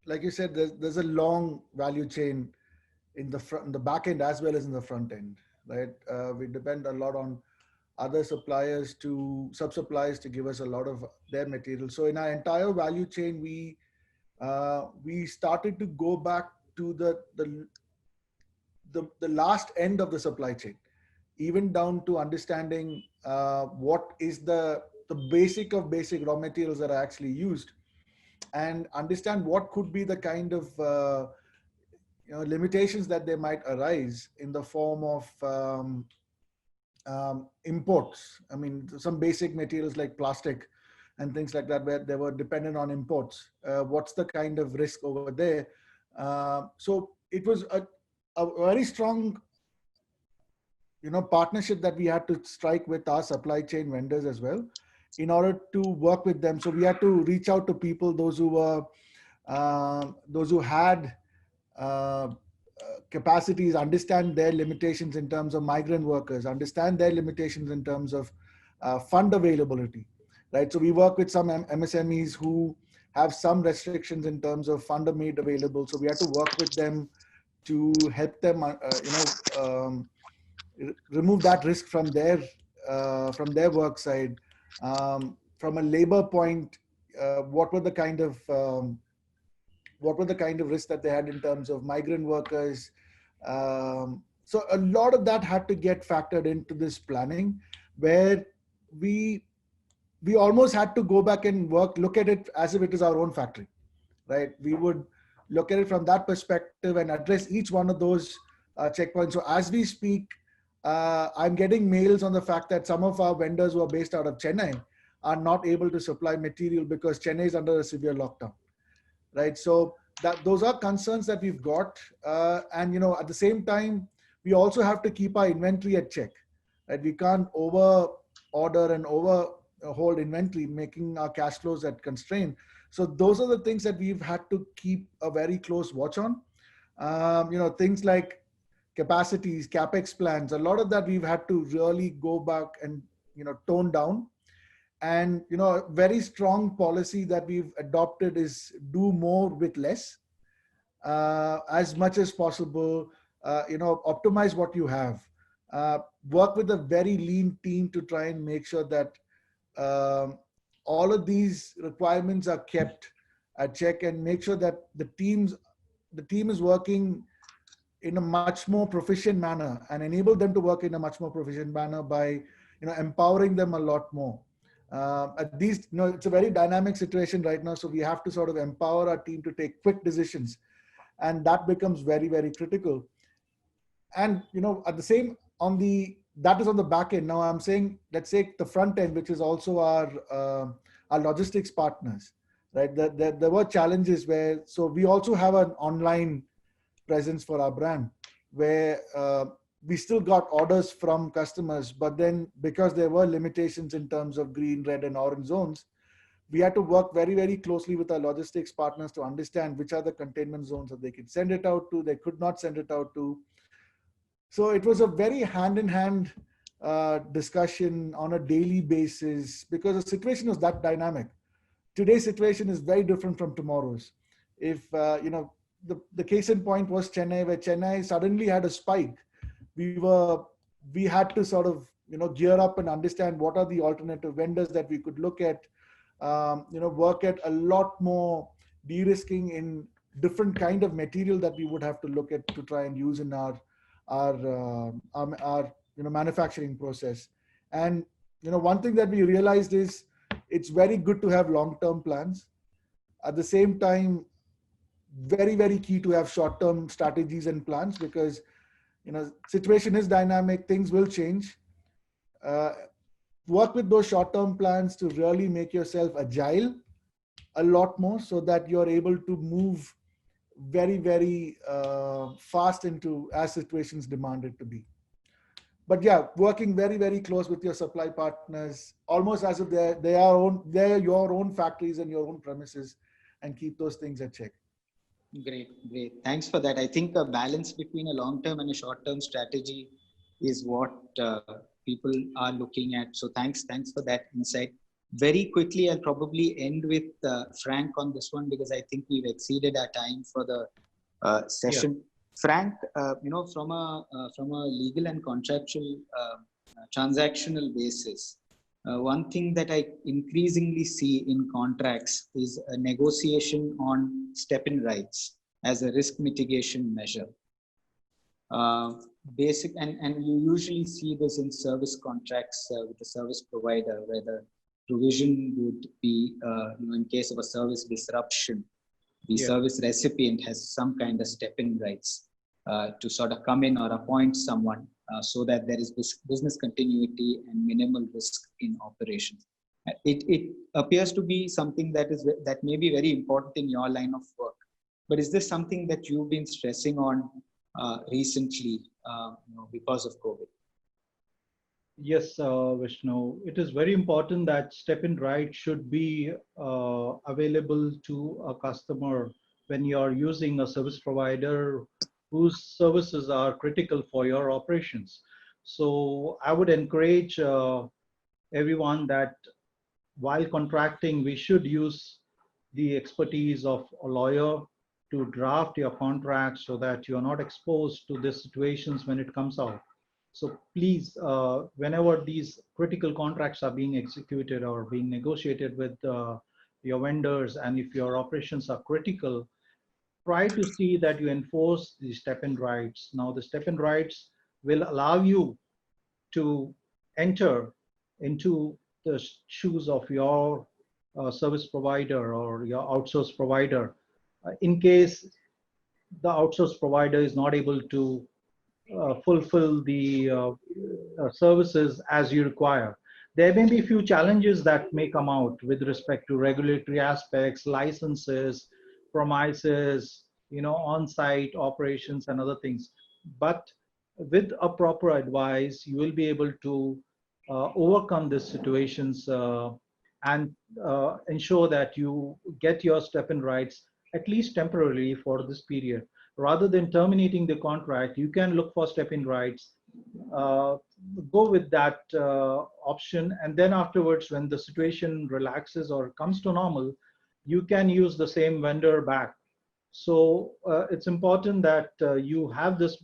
like you said, there's a long value chain in the front, in the back end as well as in the front end, right? We depend a lot on other suppliers to sub-suppliers to give us a lot of their material. So in our entire value chain, we started to go back to the last end of the supply chain, even down to understanding what is the basic of basic raw materials that are actually used, and understand what could be the kind of limitations that they might arise in the form of imports. I mean, some basic materials like plastic and things like that, where they were dependent on imports. What's the kind of risk over there? So it was a very strong partnership that we had to strike with our supply chain vendors as well in order to work with them. So we had to reach out to people, those who had capacities, understand their limitations in terms of migrant workers, understand their limitations in terms of fund availability, right? So we work with some MSMEs who have some restrictions in terms of fund made available. So we had to work with them to help them, remove that risk from their work side. From a labor point, what were the kind of risks that they had in terms of migrant workers? So a lot of that had to get factored into this planning, where we almost had to go back and look at it as if it is our own factory, right? We would look at it from that perspective and address each one of those checkpoints. So as we speak, I'm getting mails on the fact that some of our vendors who are based out of Chennai are not able to supply material because Chennai is under a severe lockdown, right? So those are concerns that we've got. And at the same time, we also have to keep our inventory at check, right? We can't over order and over hold inventory, making our cash flows at constraint. So those are the things that we've had to keep a very close watch on. Things like capacities, capex plans, a lot of that we've had to really go back and tone down. And a very strong policy that we've adopted is do more with less, as much as possible. Optimize what you have. Work with a very lean team to try and make sure that all of these requirements are kept at check, and make sure that the team is working in a much more proficient manner, and enable them to work in a much more proficient manner by empowering them a lot more. At least it's a very dynamic situation right now, so we have to sort of empower our team to take quick decisions, and that becomes very, very critical. And at the same that is on the back end. Now I'm saying, let's say the front end, which is also our logistics partners, right? There were challenges where, so we also have an online presence for our brand, where we still got orders from customers, but then because there were limitations in terms of green, red, and orange zones, we had to work very, very closely with our logistics partners to understand which are the containment zones that they could send it out to, they could not send it out to. So it was a very hand-in-hand discussion on a daily basis, because the situation was that dynamic. Today's situation is very different from tomorrow's. If the case in point was Chennai, where Chennai suddenly had a spike. We had to sort of gear up and understand what are the alternative vendors that we could look at. Work at a lot more de-risking in different kind of material that we would have to look at to try and use in our manufacturing process. And one thing that we realized is it's very good to have long-term plans. At the same time, very, very key to have short-term strategies and plans, because situation is dynamic, things will change. work with those short-term plans to really make yourself agile a lot more so that you're able to move very, very fast into as situations demand it to be. But yeah, working very, very close with your supply partners, almost as if they're your own factories and your own premises, and keep those things at check. Great, great. Thanks for that. I think a balance between a long-term and a short-term strategy is what people are looking at. So thanks for that insight. Very quickly, I'll probably end with Frank on this one because I think we've exceeded our time for the session. Yeah. Frank, from a legal and contractual transactional basis, one thing that I increasingly see in contracts is a negotiation on step-in rights as a risk mitigation measure. And you usually see this in service contracts with the service provider, where the provision would be, in case of a service disruption, the service recipient has some kind of step-in rights to sort of come in or appoint someone so that there is business continuity and minimal risk in operations. It appears to be something that may be very important in your line of work. But is this something that you've been stressing on recently because of COVID? Yes, Vishnu. It is very important that step-in right should be available to a customer when you're using a service provider whose services are critical for your operations. So I would encourage everyone that while contracting, we should use the expertise of a lawyer to draft your contract so that you're not exposed to these situations when it comes out. So please, whenever these critical contracts are being executed or being negotiated with your vendors, and if your operations are critical, try to see that you enforce the step-in rights. Now, the step-in rights will allow you to enter into the shoes of your service provider or your outsource provider in case the outsource provider is not able to fulfill the services as you require. There may be a few challenges that may come out with respect to regulatory aspects, licenses, premises, on-site operations and other things. But with a proper advice, you will be able to overcome these situations and ensure that you get your step-in rights at least temporarily for this period. Rather than terminating the contract, you can look for step-in rights, go with that option, and then afterwards, when the situation relaxes or comes to normal, you can use the same vendor back. So it's important that you have this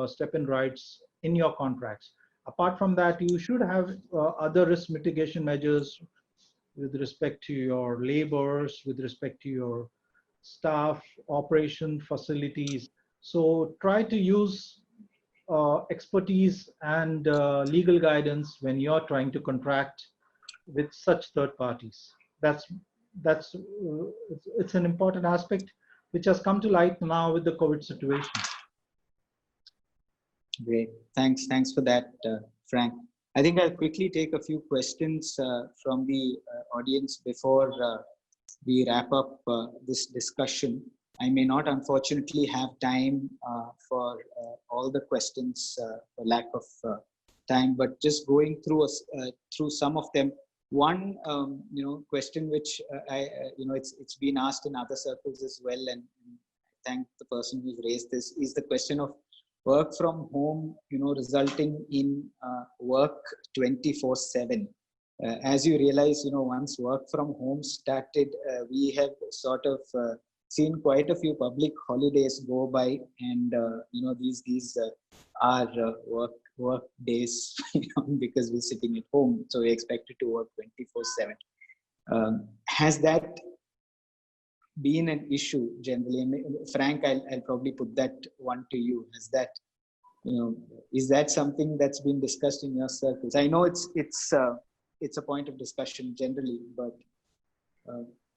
step-in rights in your contracts. Apart from that, you should have other risk mitigation measures with respect to your laborers, with respect to your staff, operation facilities. So try to use expertise and legal guidance when you're trying to contract with such third parties. It's an important aspect which has come to light now with the COVID situation. Great, thanks for that, Frank. I think I'll quickly take a few questions from the audience before we wrap up this discussion. I may not, unfortunately, have time for all the questions for lack of time, but just going through some of them. One, question which it's been asked in other circles as well, and I thank the person who's raised this, is the question of work from home, resulting in work 24/7. As you realize, once work from home started, we have sort of seen quite a few public holidays go by, and these are work days because we're sitting at home, so we're expected to work 24/7. Has that been an issue generally? Frank, I'll probably put that one to you. Has that, is that something that's been discussed in your circles? I know it's a point of discussion generally, but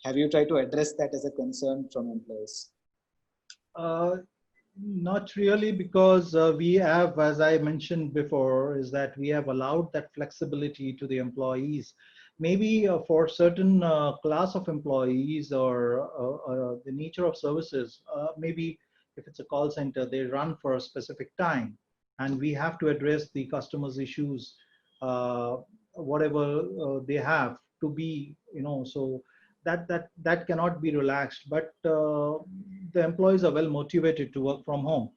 have you tried to address that as a concern from employees? Not really, because we have, as I mentioned before, is that we have allowed that flexibility to the employees. Maybe for certain class of employees or the nature of services, maybe if it's a call center, they run for a specific time, and we have to address the customers' issues, uh, whatever they have to be, so that cannot be relaxed. But the employees are well motivated to work from home.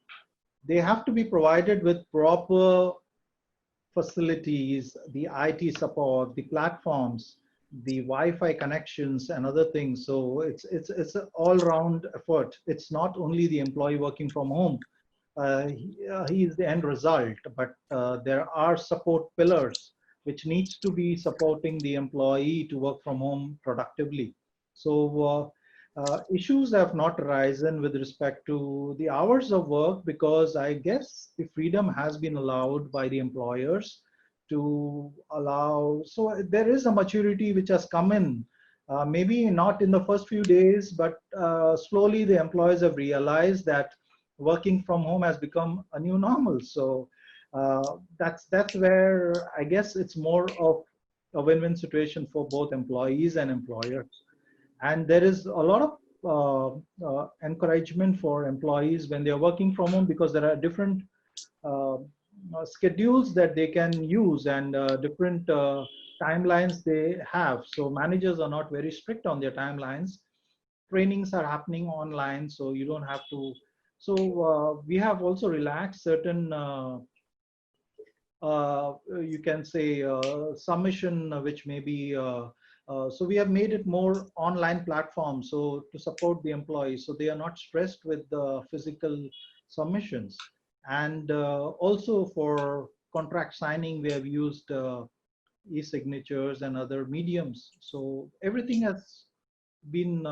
They have to be provided with proper facilities, the IT support, the platforms, the Wi-Fi connections, and other things. So it's an all-round effort. It's not only the employee working from home. He is the end result, but there are support pillars which needs to be supporting the employee to work from home productively. So issues have not arisen with respect to the hours of work, because I guess the freedom has been allowed by the employers to allow. So there is a maturity which has come in. Maybe not in the first few days, but slowly the employers have realized that working from home has become a new normal. So that's where I guess it's more of a win-win situation for both employees and employers. And there is a lot of encouragement for employees when they're working from home, because there are different uh, schedules that they can use, and different timelines they have. So managers are not very strict on their timelines. Trainings are happening online, so you don't have to. So we have also relaxed certain you can say submission, which may be so we have made it more online platform, so to support the employees, so they are not stressed with the physical submissions. And also for contract signing, we have used e-signatures and other mediums. So everything has been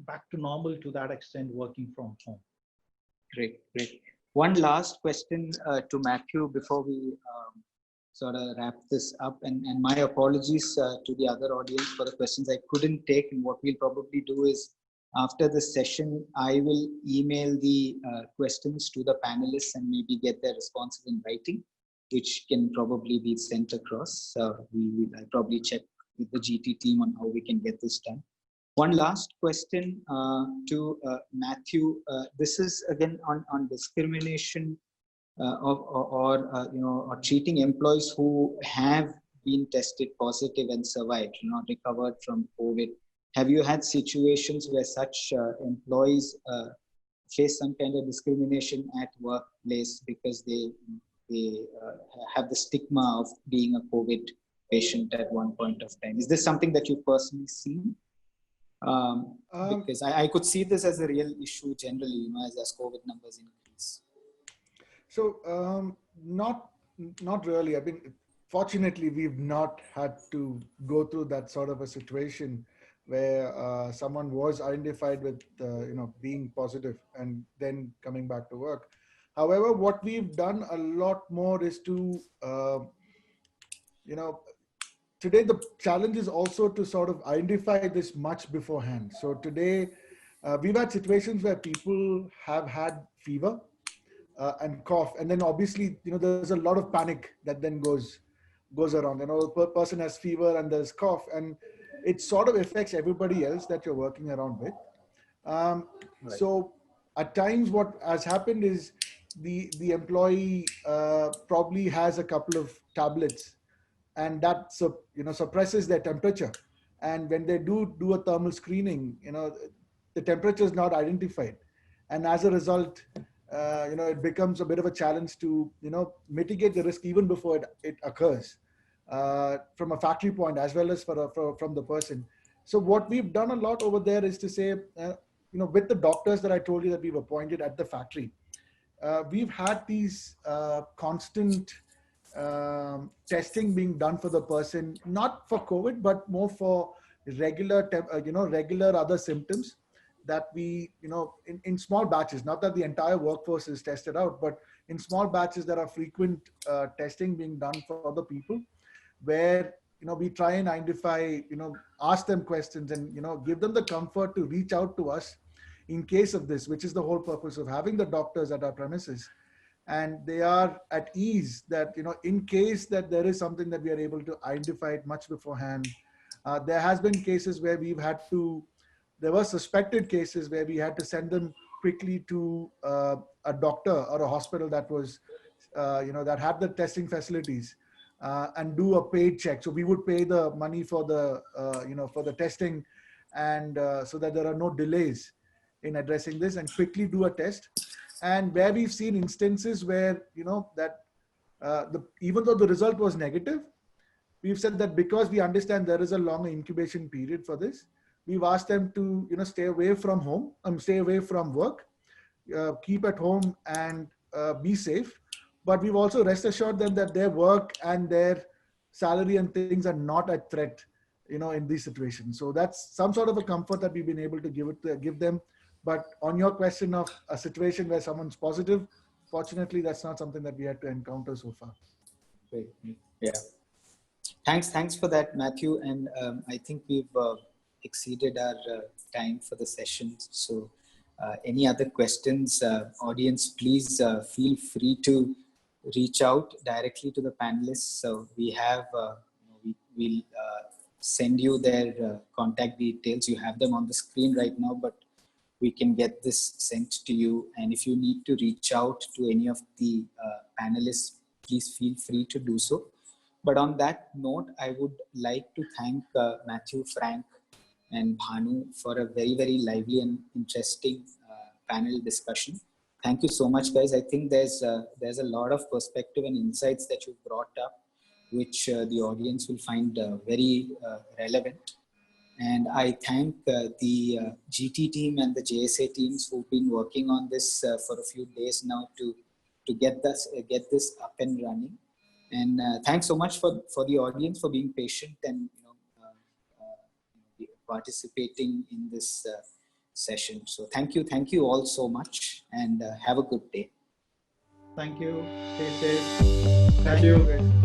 back to normal to that extent, working from home. Great, great. One last question to Mathew before we sort of wrap this up. And my apologies to the other audience for the questions I couldn't take. And what we'll probably do is, after this session, I will email the questions to the panelists and maybe get their responses in writing, which can probably be sent across. I'll probably check with the GT team on how we can get this done. One last question to Mathew. This is again on discrimination or treating employees who have been tested positive and survived, recovered from COVID. Have you had situations where such employees face some kind of discrimination at workplace because they have the stigma of being a COVID patient at one point of time? Is this something that you've personally seen? Because I could see this as a real issue generally, as COVID numbers increase. So not really. I mean, fortunately, we've not had to go through that sort of a situation where someone was identified with being positive and then coming back to work. However, what we've done a lot more is to today the challenge is also to sort of identify this much beforehand. So today we've had situations where people have had fever and cough, and then obviously there's a lot of panic that then goes around. The person has fever and there's cough, and it sort of affects everybody else that you're working around with. Right. So at times what has happened is the employee probably has a couple of tablets, and that suppresses their temperature. And when they do a thermal screening, the temperature is not identified, and as a result, it becomes a bit of a challenge to mitigate the risk even before it occurs, from a factory point as well as from the person. So what we've done a lot over there is to say, with the doctors that I told you that we've appointed at the factory, we've had these constant testing being done for the person, not for COVID, but more for regular other symptoms that we, in small batches, not that the entire workforce is tested out, but in small batches there are frequent testing being done for other people, where, we try and identify, ask them questions and, give them the comfort to reach out to us in case of this, which is the whole purpose of having the doctors at our premises. And they are at ease that, in case that there is something that we are able to identify it much beforehand. There has been cases where there were suspected cases where we had to send them quickly to a doctor or a hospital that was, that had the testing facilities and do a paid check. So we would pay the money for the, for the testing, and so that there are no delays in addressing this, and quickly do a test. And where we've seen instances where, that even though the result was negative, we've said that because we understand there is a long incubation period for this, we've asked them to, stay away from home, stay away from work, keep at home and be safe. But we've also rest assured them that their work and their salary and things are not at threat, in these situations. So that's some sort of a comfort that we've been able to give them. But on your question of a situation where someone's positive, fortunately, that's not something that we had to encounter so far. Great. Yeah. Thanks for that, Mathew. And I think we've exceeded our time for the session. So any other questions, audience, please feel free to reach out directly to the panelists. So we have, we'll send you their contact details. You have them on the screen right now, but we can get this sent to you. And if you need to reach out to any of the panelists, please feel free to do so. But on that note, I would like to thank Mathew, Frank, and Bhanu for a very, very lively and interesting panel discussion. Thank you so much, guys. I think there's a lot of perspective and insights that you've brought up, which the audience will find very relevant. And I thank the GT team and the JSA teams who've been working on this for a few days now to get this up and running. And thanks so much for the audience for being patient and participating in this session. So thank you all so much, and have a good day. Thank you. Stay safe. Thank you.